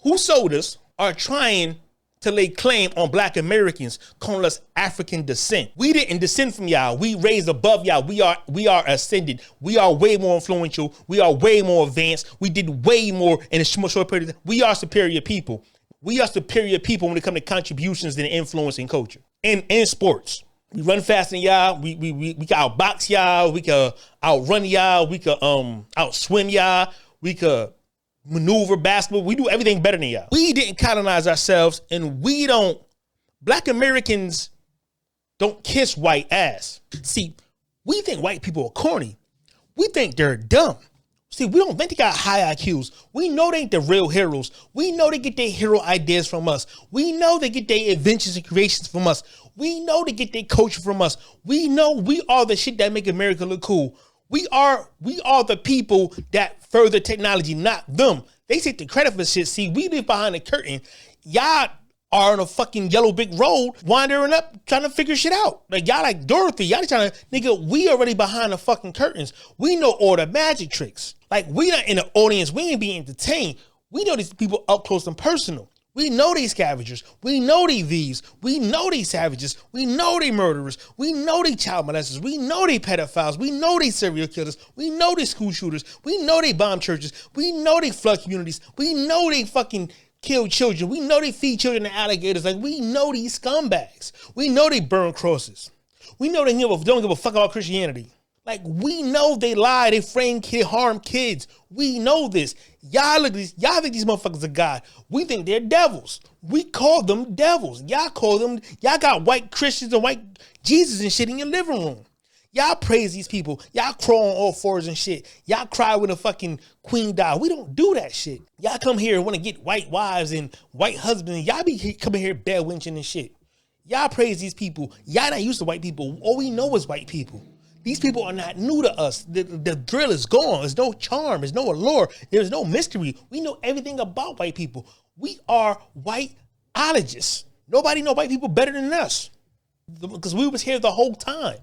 Speaker 4: who sold us are trying to lay claim on Black Americans, calling us African descent. We didn't descend from y'all. We raised above y'all. We are ascended. We are way more influential. We are way more advanced. We did way more in a short period of time. We are superior people. We are superior people when it comes to contributions and influence in culture and in sports. We run faster than y'all. We can outbox y'all. We can outrun y'all. We can outswim y'all. We could maneuver basketball. We do everything better than y'all. We didn't colonize ourselves, and Black Americans don't kiss white ass. See, we think white people are corny. We think they're dumb. See, we don't think they got high IQs. We know they ain't the real heroes. We know they get their hero ideas from us. We know they get their inventions and creations from us. We know they get their culture from us. We know we are the shit that make America look cool. We are the people that further technology, not them. They take the credit for shit. See, we live behind the curtain. Y'all are on a fucking yellow brick road, wandering up, trying to figure shit out. Like y'all like Dorothy. Y'all trying to, nigga, we already behind the fucking curtains. We know all the magic tricks. Like we not in the audience. We ain't being entertained. We know these people up close and personal. We know these scavengers. We know they thieves. We know these savages. We know they murderers. We know they child molesters. We know they pedophiles. We know they serial killers. We know they school shooters. We know they bomb churches. We know they flood communities. We know they fucking kill children. We know they feed children to alligators. Like we know these scumbags. We know they burn crosses. We know they don't give a fuck about Christianity. Like we know they lie, they frame harm kids. We know this. Y'all think these motherfuckers are God. We think they're devils. We call them devils. Y'all got white Christians and white Jesus and shit in your living room. Y'all praise these people. Y'all crawl on all fours and shit. Y'all cry when a fucking queen died. We don't do that shit. Y'all come here and want to get white wives and white husbands. Y'all be coming here bed winching and shit. Y'all praise these people. Y'all not used to white people. All we know is white people. These people are not new to us. The drill is gone. There's no charm. There's no allure. There's no mystery. We know everything about white people. We are whiteologists. Nobody know white people better than us because we was here the whole time.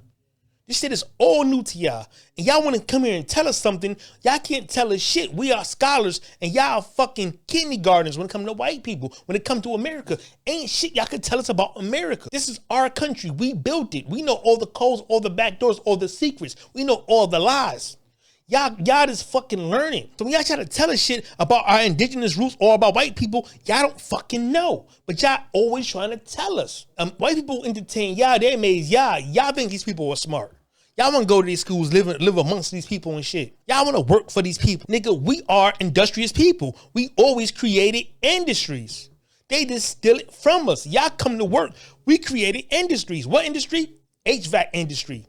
Speaker 4: This shit is all new to y'all. And y'all want to come here and tell us something. Y'all can't tell us shit. We are scholars and y'all fucking kindergartners when it comes to white people. When it comes to America, ain't shit y'all can tell us about America. This is our country. We built it. We know all the codes, all the back doors, all the secrets. We know all the lies. Y'all just fucking learning. So when y'all try to tell us shit about our indigenous roots or about white people, y'all don't fucking know. But y'all always trying to tell us. White people entertain y'all. They amaze y'all. Y'all think these people are smart. Y'all want to go to these schools, live amongst these people and shit. Y'all want to work for these people. Nigga, we are industrious people. We always created industries. They just steal it from us. Y'all come to work. We created industries. What industry? HVAC industry.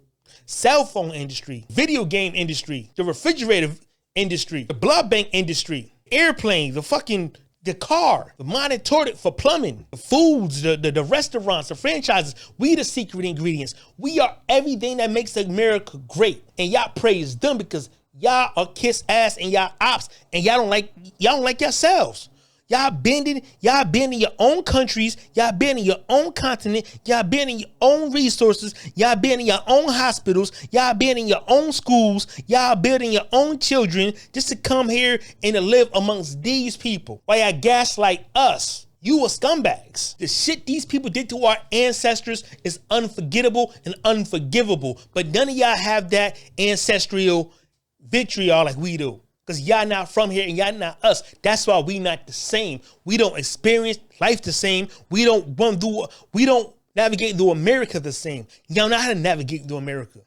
Speaker 4: cell phone industry, video game industry, the refrigerator industry, the blood bank industry, airplane, the car, the modern toilet for plumbing, the foods, the restaurants, the franchises. We the secret ingredients. We are everything that makes America great. And y'all praise them because y'all are kiss ass and y'all ops and y'all don't like yourselves. Y'all bending your own countries, y'all bending your own continent, y'all bending your own resources, y'all bending your own hospitals, y'all bending your own schools, y'all building your own children just to come here and to live amongst these people. While y'all gaslight us, you are scumbags. The shit these people did to our ancestors is unforgettable and unforgivable, but none of y'all have that ancestral vitriol like we do. Because y'all not from here and y'all not us. That's why we not the same. We don't experience life the same. We don't navigate through America the same. Y'all know how to navigate through America.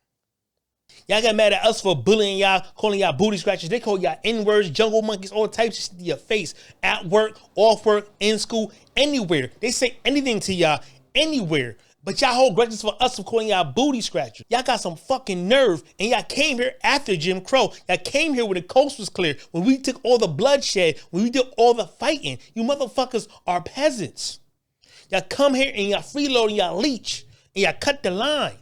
Speaker 4: Y'all got mad at us for bullying y'all, calling y'all booty scratchers. They call y'all N-words, jungle monkeys, all types of shit to your face. At work, off work, in school, anywhere. They say anything to y'all, anywhere. But y'all hold grudges for us for calling y'all booty scratchers. Y'all got some fucking nerve. And y'all came here after Jim Crow. Y'all came here when the coast was clear. When we took all the bloodshed. When we did all the fighting. You motherfuckers are peasants. Y'all come here and y'all freeload and y'all leech. And y'all cut the line.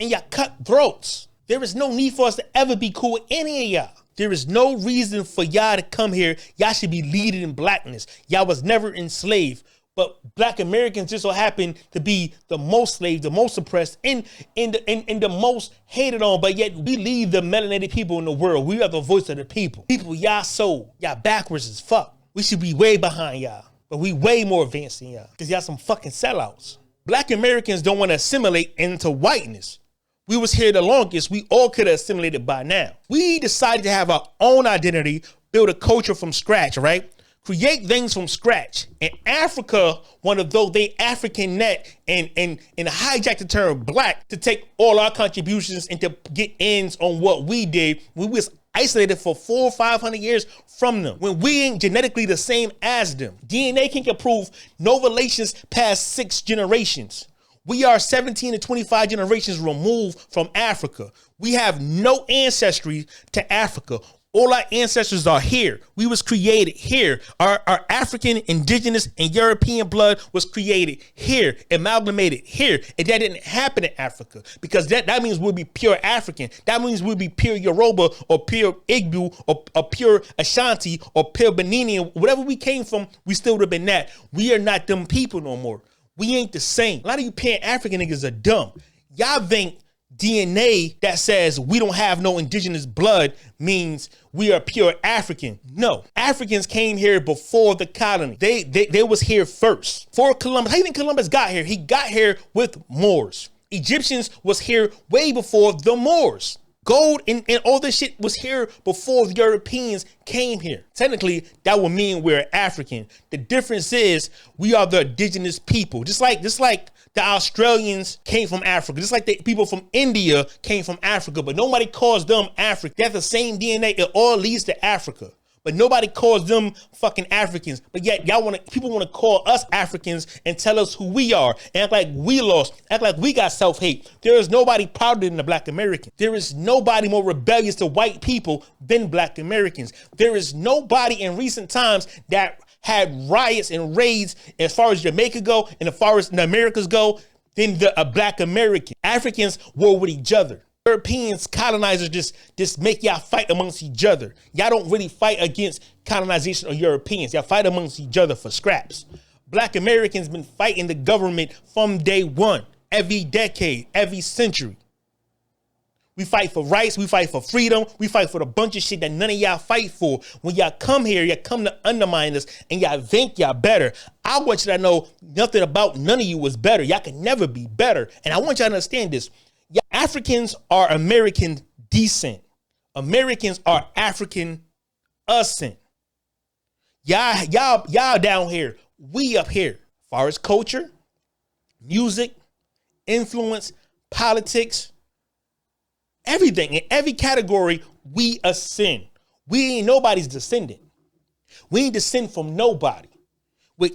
Speaker 4: And y'all cut throats. There is no need for us to ever be cool with any of y'all. There is no reason for y'all to come here. Y'all should be leading in blackness. Y'all was never enslaved. But Black Americans just so happen to be the most slaved, the most oppressed, and the most hated on. But yet we lead the melanated people in the world. We are the voice of the people. People y'all sold. Y'all backwards as fuck. We should be way behind y'all. But we way more advanced than y'all. Because y'all some fucking sellouts. Black Americans don't want to assimilate into whiteness. We was here the longest. We all could have assimilated by now. We decided to have our own identity, build a culture from scratch, right? Create things from scratch. And Africa, one of those, they African net and hijack the term black to take all our contributions and to get ends on what we did. We was isolated for 400 or 500 years from them when we ain't genetically the same as them. DNA can prove no relations past 6 generations. We are 17 to 25 generations removed from Africa. We have no ancestry to Africa. All our ancestors are here. We was created here. Our African, indigenous, and European blood was created here, amalgamated here. And that didn't happen in Africa because that means we'll be pure African. That means we'll be pure Yoruba or pure Igbo or pure Ashanti or pure Benini. Whatever we came from, we still would have been that. We are not them people no more. We ain't the same. A lot of you Pan-African niggas are dumb. Y'all think DNA that says we don't have no indigenous blood means we are pure African. No, Africans came here before the colony. They was here first. For Columbus, how do you think Columbus got here? He got here with Moors. Egyptians was here way before the Moors. Gold and all this shit was here before the Europeans came here. Technically, that would mean we're African. The difference is we are the indigenous people. Just like the Australians came from Africa. Just like the people from India came from Africa. But nobody calls them African. They have the same DNA. It all leads to Africa. But nobody calls them fucking Africans. But yet people want to call us Africans and tell us who we are. And act like we lost. Act like we got self-hate. There is nobody prouder than the Black American. There is nobody more rebellious to white people than Black Americans. There is nobody in recent times that had riots and raids as far as Jamaica go and as far as the Americas go than a Black American. Africans war with each other. Europeans, colonizers just make y'all fight amongst each other. Y'all don't really fight against colonization or Europeans. Y'all fight amongst each other for scraps. Black Americans been fighting the government from day one, every decade, every century. We fight for rights. We fight for freedom. We fight for the bunch of shit that none of y'all fight for. When y'all come here, y'all come to undermine us and y'all think y'all better. I want you to know nothing about none of you was better. Y'all can never be better. And I want y'all to understand this. Africans are American descent. Americans are African ascent. Y'all down here. We up here. As far as culture, music, influence, politics, everything in every category, we ascend. We ain't nobody's descendant. We ain't descend from nobody.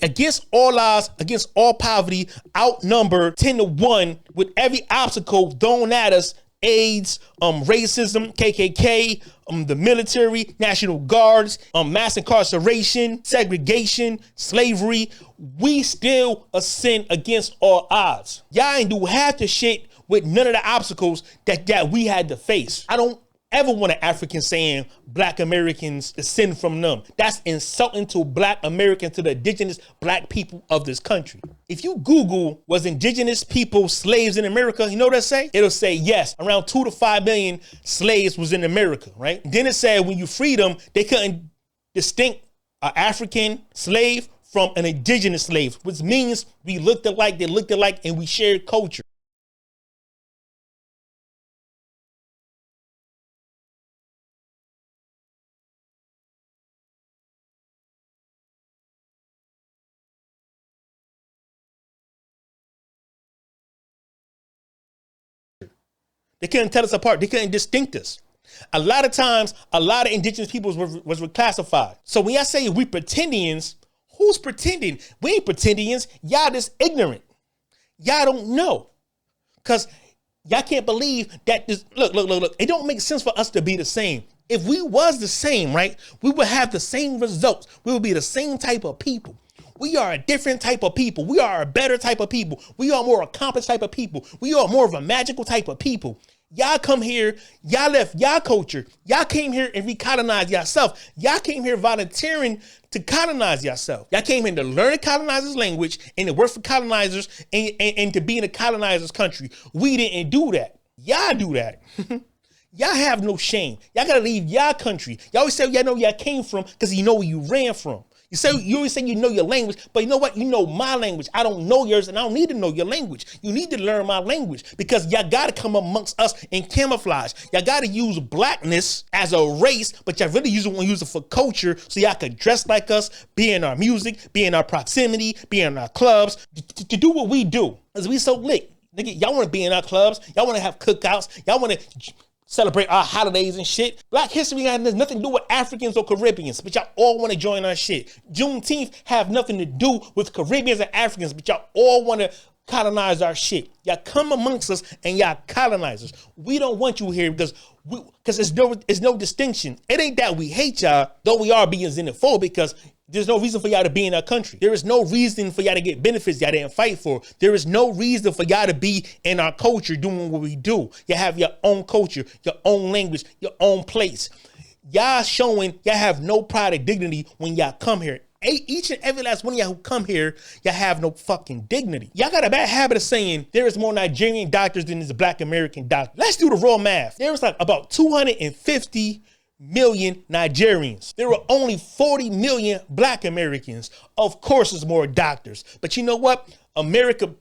Speaker 4: Against all odds, against all poverty, outnumbered 10 to 1 with every obstacle thrown at us AIDS, racism, KKK, the military, National Guards, mass incarceration, segregation, slavery. We still ascend against all odds. Y'all ain't do half the shit with none of the obstacles that we had to face. I don't ever want an African saying black Americans descend from them. That's insulting to black Americans, to the indigenous black people of this country. If you Google, was indigenous people slaves in America, you know what it'll say? It'll say yes, around 2 to 5 million slaves was in America, right? Then it said when you freed them, they couldn't distinct an African slave from an indigenous slave, which means we looked alike, they looked alike, and we shared culture. They couldn't tell us apart. They couldn't distinct us. A lot of times, a lot of indigenous peoples was reclassified. So when y'all say we pretendians, who's pretending? We ain't pretendians. Y'all just ignorant. Y'all don't know. Because y'all can't believe that this, look. It don't make sense for us to be the same. If we was the same, right, we would have the same results. We would be the same type of people. We are a different type of people. We are a better type of people. We are more accomplished type of people. We are more of a magical type of people. Y'all come here, y'all left y'all culture. Y'all came here and recolonized yourself. Y'all came here volunteering to colonize yourself. Y'all came here to learn the colonizers' language and to work for colonizers and to be in a colonizer's country. We didn't do that. Y'all do that. Y'all have no shame. Y'all gotta leave y'all country. Y'all always say y'all know y'all came from because you know where you ran from. You always say you know your language, but you know what? You know my language. I don't know yours, and I don't need to know your language. You need to learn my language because y'all got to come amongst us in camouflage. Y'all got to use blackness as a race, but y'all really want to use it for culture so y'all could dress like us, be in our music, be in our proximity, be in our clubs, to do what we do. Because we so lit. Nigga, y'all want to be in our clubs. Y'all want to have cookouts. Y'all want to celebrate our holidays and shit. Black history has nothing to do with Africans or Caribbeans, but y'all all want to join our shit. Juneteenth have nothing to do with Caribbeans and Africans, but y'all all want to colonize our shit. Y'all come amongst us and y'all colonizers. We don't want you here because there's no distinction. It ain't that we hate y'all, though we are being xenophobic, because there's no reason for y'all to be in our country. There is no reason for y'all to get benefits y'all didn't fight for. There is no reason for y'all to be in our culture doing what we do. You have your own culture, your own language, your own place. Y'all showing y'all have no pride or dignity when y'all come here. Each and every last one of y'all who come here, y'all have no fucking dignity. Y'all got a bad habit of saying there is more Nigerian doctors than there's black American doctors. Let's do the raw math. There was like about 250 million Nigerians. There were only 40 million black Americans. Of course, there's more doctors. But you know what? America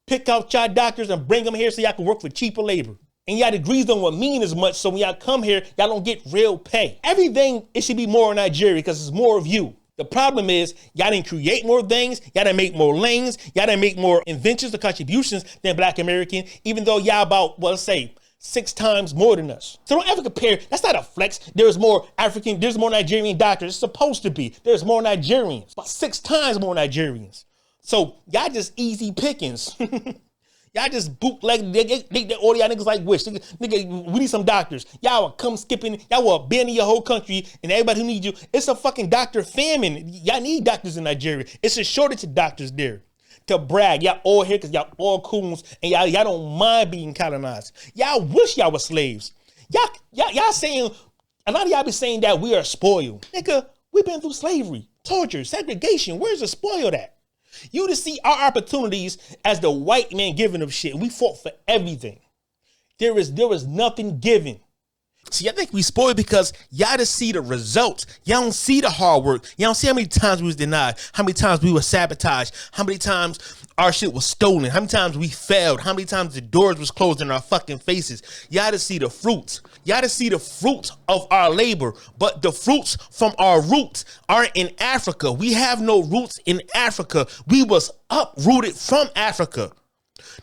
Speaker 4: pick out y'all doctors and bring them here so y'all can work for cheaper labor. And y'all degrees don't mean as much, so when y'all come here, y'all don't get real pay. Everything, it should be more in Nigeria because it's more of you. The problem is y'all didn't create more things, y'all didn't make more lanes, y'all didn't make more inventions or contributions than black American, even though y'all about, well, let's say, 6 times more than us. So don't ever compare. That's not a flex. There's more Nigerian doctors. It's supposed to be. There's more Nigerians, about 6 times more Nigerians. So y'all just easy pickings. Y'all just bootleg. They order y'all niggas like Wish. Nigga, we need some doctors. Y'all will come skipping. Y'all will abandon your whole country and everybody who needs you. It's a fucking doctor famine. Y'all need doctors in Nigeria. It's a shortage of doctors there. To brag, y'all all here because y'all all coons and y'all don't mind being colonized. Y'all wish y'all were slaves. Y'all saying, a lot of y'all be saying that we are spoiled. Nigga, we've been through slavery, torture, segregation. Where's the spoiled at? You to see our opportunities as the white man giving of shit. We fought for everything. There was nothing given. See, I think we spoiled because y'all just see the results. Y'all don't see the hard work. Y'all don't see how many times we was denied, how many times we were sabotaged, how many times our shit was stolen, how many times we failed, how many times the doors was closed in our fucking faces. Y'all just see the fruits. Y'all just see the fruits of our labor, but the fruits from our roots aren't in Africa. We have no roots in Africa. We was uprooted from Africa.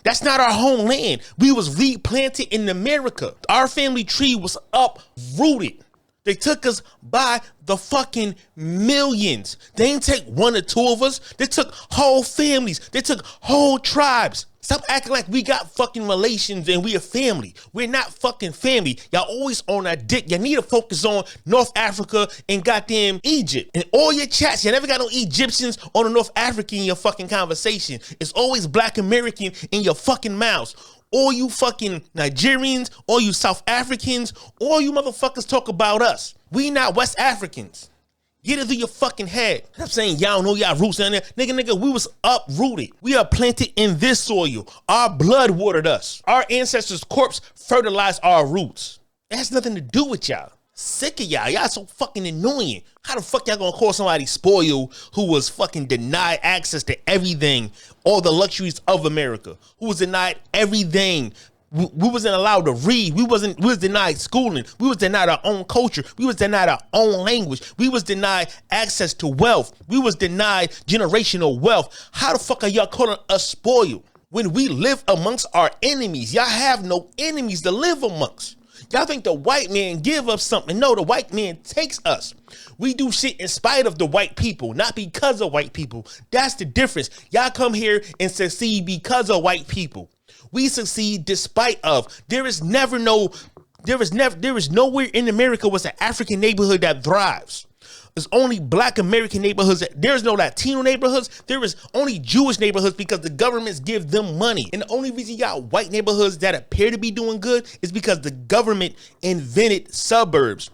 Speaker 4: That's not our homeland. We was replanted in America. Our family tree was uprooted. They took us by the fucking millions. They didn't take 1 or 2 of us. They took whole families. They took whole tribes. Stop acting like we got fucking relations and we a family. We're not fucking family. Y'all always on our dick. Y'all need to focus on North Africa and goddamn Egypt. And all your chats, you never got no Egyptians or the North African in your fucking conversation. It's always Black American in your fucking mouths. All you fucking Nigerians, all you South Africans, all you motherfuckers talk about us. We not West Africans. Get it through your fucking head. I'm saying y'all know y'all roots down there. Nigga, we was uprooted. We are planted in this soil. Our blood watered us. Our ancestors' corpse fertilized our roots. It has nothing to do with y'all. Sick of y'all. Y'all so fucking annoying. How the fuck y'all gonna call somebody spoiled who was fucking denied access to everything, all the luxuries of America, who was denied everything? We wasn't allowed to read. We was denied schooling. We was denied our own culture. We was denied our own language. We was denied access to wealth. We was denied generational wealth. How the fuck are y'all calling us spoiled when we live amongst our enemies? Y'all have no enemies to live amongst. Y'all think the white man give us something. No, the white man takes us. We do shit in spite of the white people, not because of white people. That's the difference. Y'all come here and succeed because of white people. We succeed despite of. There is nowhere in America was an African neighborhood that thrives. There's only Black American neighborhoods. There's no Latino neighborhoods. There is only Jewish neighborhoods because the governments give them money. And the only reason you got white neighborhoods that appear to be doing good is because the government invented suburbs.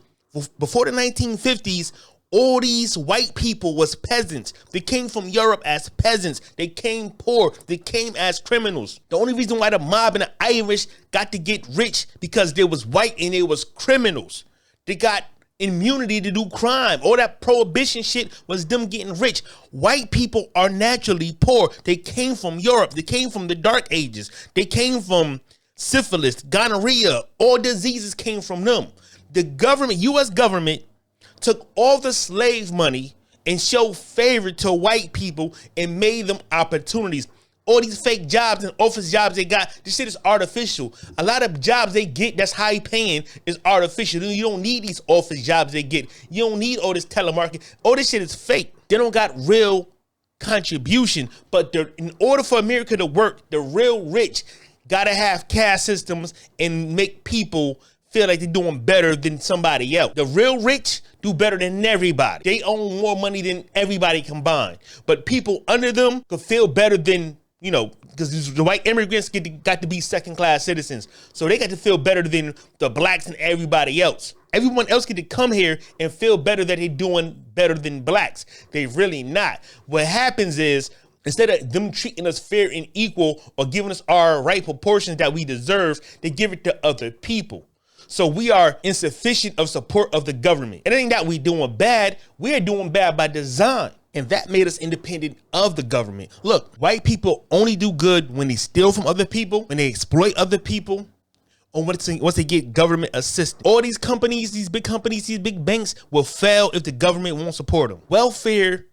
Speaker 4: Before the 1950s, all these white people was peasants. They came from Europe as peasants. They came poor. They came as criminals. The only reason why the mob and the Irish got to get rich because they was white and they was criminals. They got immunity to do crime. All that prohibition shit was them getting rich. White people are naturally poor. They came from Europe. They came from the Dark Ages. They came from syphilis, gonorrhea. All diseases came from them. The government, U.S. government, took all the slave money and showed favor to white people and made them opportunities. All these fake jobs and office jobs they got, this shit is artificial. A lot of jobs they get that's high paying is artificial. You don't need these office jobs they get. You don't need all this telemarketing. All this shit is fake. They don't got real contribution. But in order for America to work, the real rich gotta have caste systems and make people feel like they're doing better than somebody else. The real rich do better than everybody. They own more money than everybody combined. But people under them could feel better than, you know, because the white immigrants got to be second-class citizens. So they got to feel better than the blacks and everybody else. Everyone else get to come here and feel better that they're doing better than blacks. They really not. What happens is, instead of them treating us fair and equal or giving us our right proportions that we deserve, they give it to other people. So we are insufficient of support of the government. It ain't that we doing bad. We're doing bad by design. And that made us independent of the government. Look, white people only do good when they steal from other people, when they exploit other people, or once they get government assistance. All these companies, these big banks will fail if the government won't support them. Welfare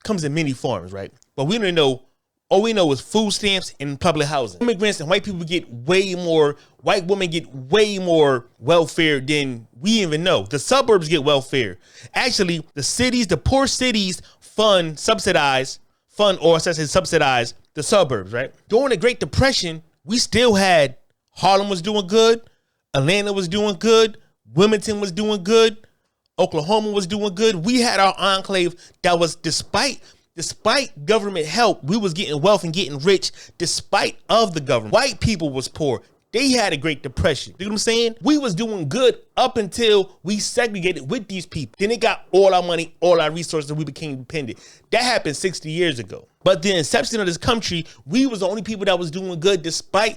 Speaker 4: comes in many forms, right? But we don't know. All we know is food stamps and public housing. Immigrants and white people get way more, white women get way more welfare than we even know. The suburbs get welfare. Actually, the cities, the poor cities subsidize the suburbs, right? During the Great Depression, we still had Harlem was doing good, Atlanta was doing good, Wilmington was doing good, Oklahoma was doing good. We had our enclave that was, despite government help, we was getting wealth and getting rich despite of the government. White people was poor. They had a Great Depression. You know what I'm saying? We was doing good up until we segregated with these people. Then they got all our money, all our resources, and we became independent. That happened 60 years ago. But the inception of this country, we was the only people that was doing good despite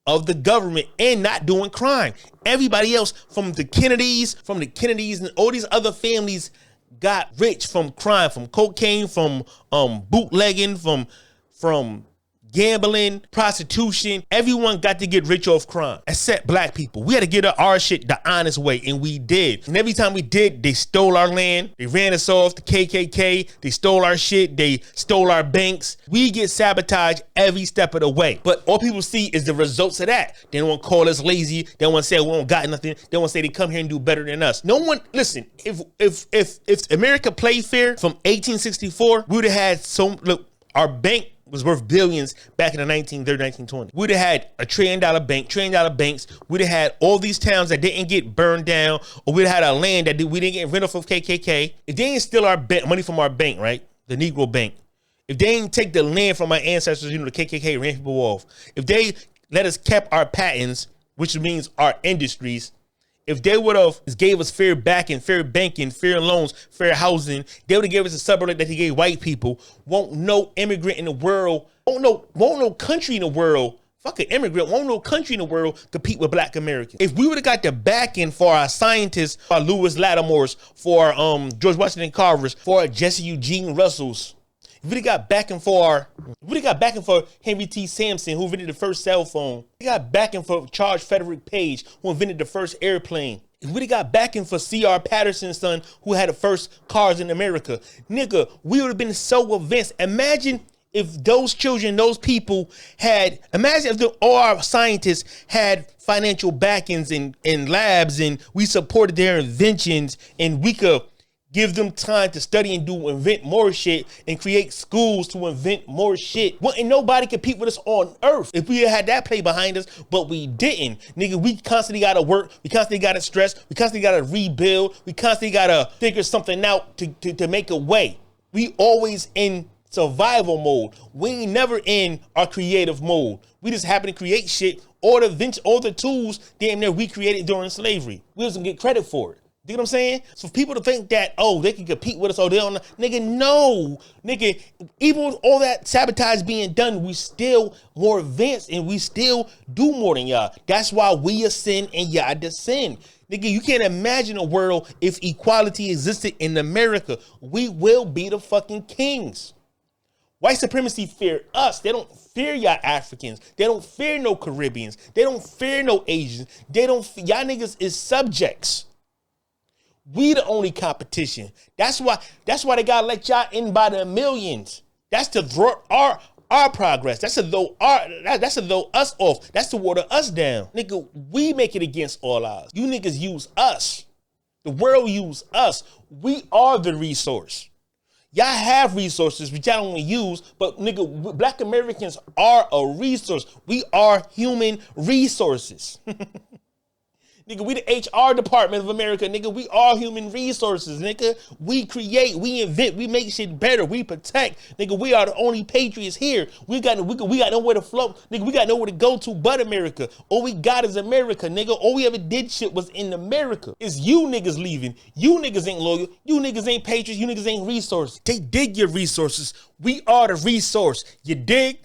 Speaker 4: of the government and not doing crime. Everybody else, from the Kennedys and all these other families, got rich from crime, from cocaine, from bootlegging, from gambling, prostitution. Everyone got to get rich off crime, except black people. We had to get our shit the honest way, and we did. And every time we did, they stole our land. They ran us off, the KKK. They stole our shit. They stole our banks. We get sabotaged every step of the way. But all people see is the results of that. They don't want to call us lazy. They don't want to say we don't got nothing. They want to say they come here and do better than us. No one, listen, if America played fair from 1864, we would have had our bank was worth billions back in the 1930s, 1920s. We'd have had a $1 trillion banks. We'd have had all these towns that didn't get burned down, or we'd have had a land that we didn't get rid of from KKK. If they didn't steal our money from our bank, right? The Negro Bank. If they didn't take the land from our ancestors, the KKK ran people off. If they let us keep our patents, which means our industries, if they would have gave us fair backing, fair banking, fair loans, fair housing, they would have given us a suburb that they gave white people. Won't no immigrant in the world, won't no country in the world, fuck an immigrant, won't no country in the world compete with black Americans. If we would have got the backing for our scientists, for our Lewis Latimores, for George Washington Carvers, for our Jesse Eugene Russells, if we got backing for Henry T. Sampson, who invented the first cell phone. We got backing for Charles Frederick Page, who invented the first airplane. If we got backing for C.R. Patterson's son, who had the first cars in America. Nigga, we would have been so advanced. Imagine if those children, those people imagine if all our scientists had financial backings and labs, and we supported their inventions, and we could give them time to study and invent more shit and create schools to invent more shit. Wouldn't nobody compete with us on earth if we had that play behind us, but we didn't. Nigga, we constantly gotta work. We constantly gotta stress. We constantly gotta rebuild. We constantly gotta figure something out to make a way. We always in survival mode. We ain't never in our creative mode. We just happen to create shit, all the tools damn near we created during slavery. We doesn't get credit for it. You know what I'm saying? So for people to think that, oh, they can compete with us, or they don't, nigga, no. Nigga, even with all that sabotage being done, we still more advanced and we still do more than y'all. That's why we ascend and y'all descend. Nigga, you can't imagine a world if equality existed in America. We will be the fucking kings. White supremacy fear us. They don't fear y'all Africans. They don't fear no Caribbeans. They don't fear no Asians. Y'all niggas is subjects. We the only competition. That's why they gotta let y'all in by the millions. That's to throw our progress. That's to throw us off. That's to water us down. Nigga, we make it against all odds. You niggas use us. The world use us. We are the resource. Y'all have resources which y'all don't use, but nigga, black Americans are a resource. We are human resources. Nigga, we the HR department of America, nigga. We are human resources, nigga. We create, we invent, we make shit better, we protect. Nigga, we are the only patriots here. We got nowhere to float. Nigga, we got nowhere to go to but America. All we got is America, nigga. All we ever did shit was in America. It's you niggas leaving. You niggas ain't loyal. You niggas ain't patriots. You niggas ain't resources. They dig your resources. We are the resource. You dig?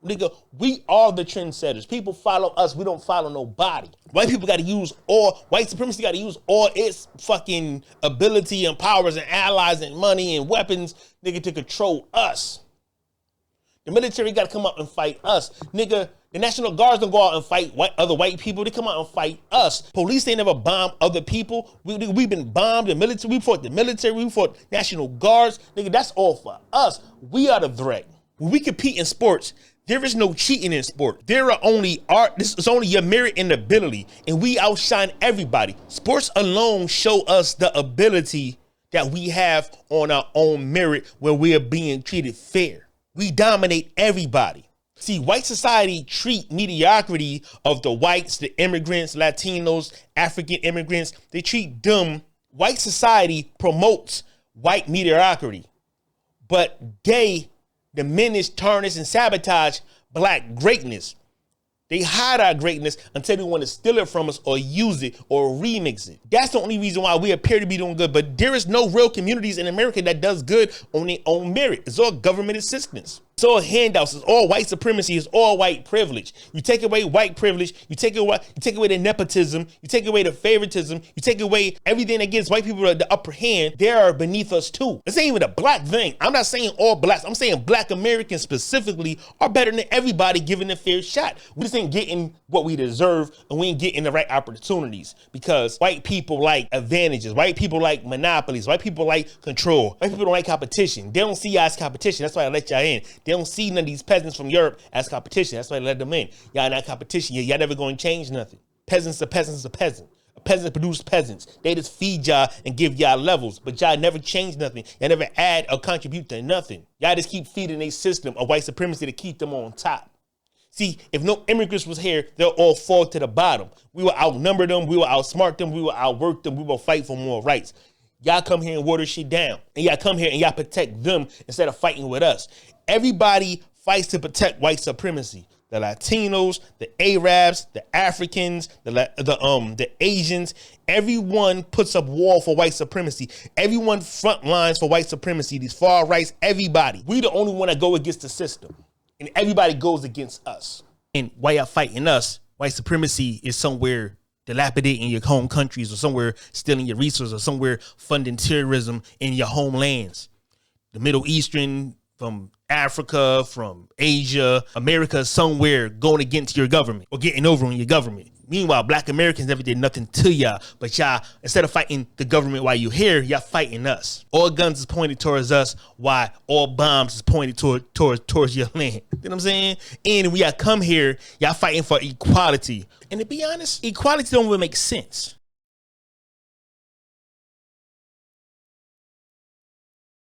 Speaker 4: Nigga, we are the trendsetters. People follow us. We don't follow nobody. White supremacy got to use all its fucking ability and powers and allies and money and weapons, nigga, to control us. The military got to come up and fight us. Nigga, the National Guards don't go out and fight other white people. They come out and fight us. Police ain't never bombed other people. We've been bombed. The military, we fought the military. We fought National Guards. Nigga, that's all for us. We are the threat. When we compete in sports, there is no cheating in sport. This is only your merit and ability, and we outshine everybody. Sports alone show us the ability that we have on our own merit, where we are being treated fair. We dominate everybody. See, white society treat mediocrity of the whites, the immigrants, Latinos, African immigrants. They treat them. White society promotes white mediocrity, but they diminish, tarnish, and sabotage black greatness. They hide our greatness until they want to steal it from us or use it or remix it. That's the only reason why we appear to be doing good. But there is no real communities in America that does good on their own merit. It's all government assistance. It's all handouts. It's all white supremacy. It's all white privilege. You take away white privilege. You take away the nepotism. You take away the favoritism. You take away everything that gives white people the upper hand. They are beneath us too. This ain't even a black thing. I'm not saying all blacks. I'm saying black Americans specifically are better than everybody given a fair shot. We just ain't getting what we deserve, and we ain't getting the right opportunities because white people like advantages. White people like monopolies. White people like control. White people don't like competition. They don't see y'all as competition. That's why I let y'all in. They don't see none of these peasants from Europe as competition. That's why I let them in. Y'all not competition. Y'all never going to change nothing. Peasants are peasants are peasant. Peasants produce peasants. They just feed y'all and give y'all levels, but y'all never change nothing. Y'all never add or contribute to nothing. Y'all just keep feeding a system of white supremacy to keep them on top. See, if no immigrants was here, they'll all fall to the bottom. We will outnumber them. We will outsmart them. We will outwork them. We will fight for more rights. Y'all come here and water shit down. And y'all come here and y'all protect them instead of fighting with us. Everybody fights to protect white supremacy. The Latinos, the Arabs, the Africans, the Asians, everyone puts up wall for white supremacy. Everyone front lines for white supremacy. These far rights, everybody. We the only one that go against the system, and everybody goes against us. And while y'all fighting us, white supremacy is somewhere dilapidating your home countries, or somewhere stealing your resources, or somewhere funding terrorism in your homelands. The Middle Eastern, from Africa, from Asia, America, somewhere going against your government or getting over on your government. Meanwhile, black Americans never did nothing to y'all, but y'all, instead of fighting the government while you're here, y'all fighting us. All guns is pointed towards us, while all bombs is pointed towards your land. You know what I'm saying? And when y'all come here, y'all fighting for equality. And to be honest, equality don't really make sense.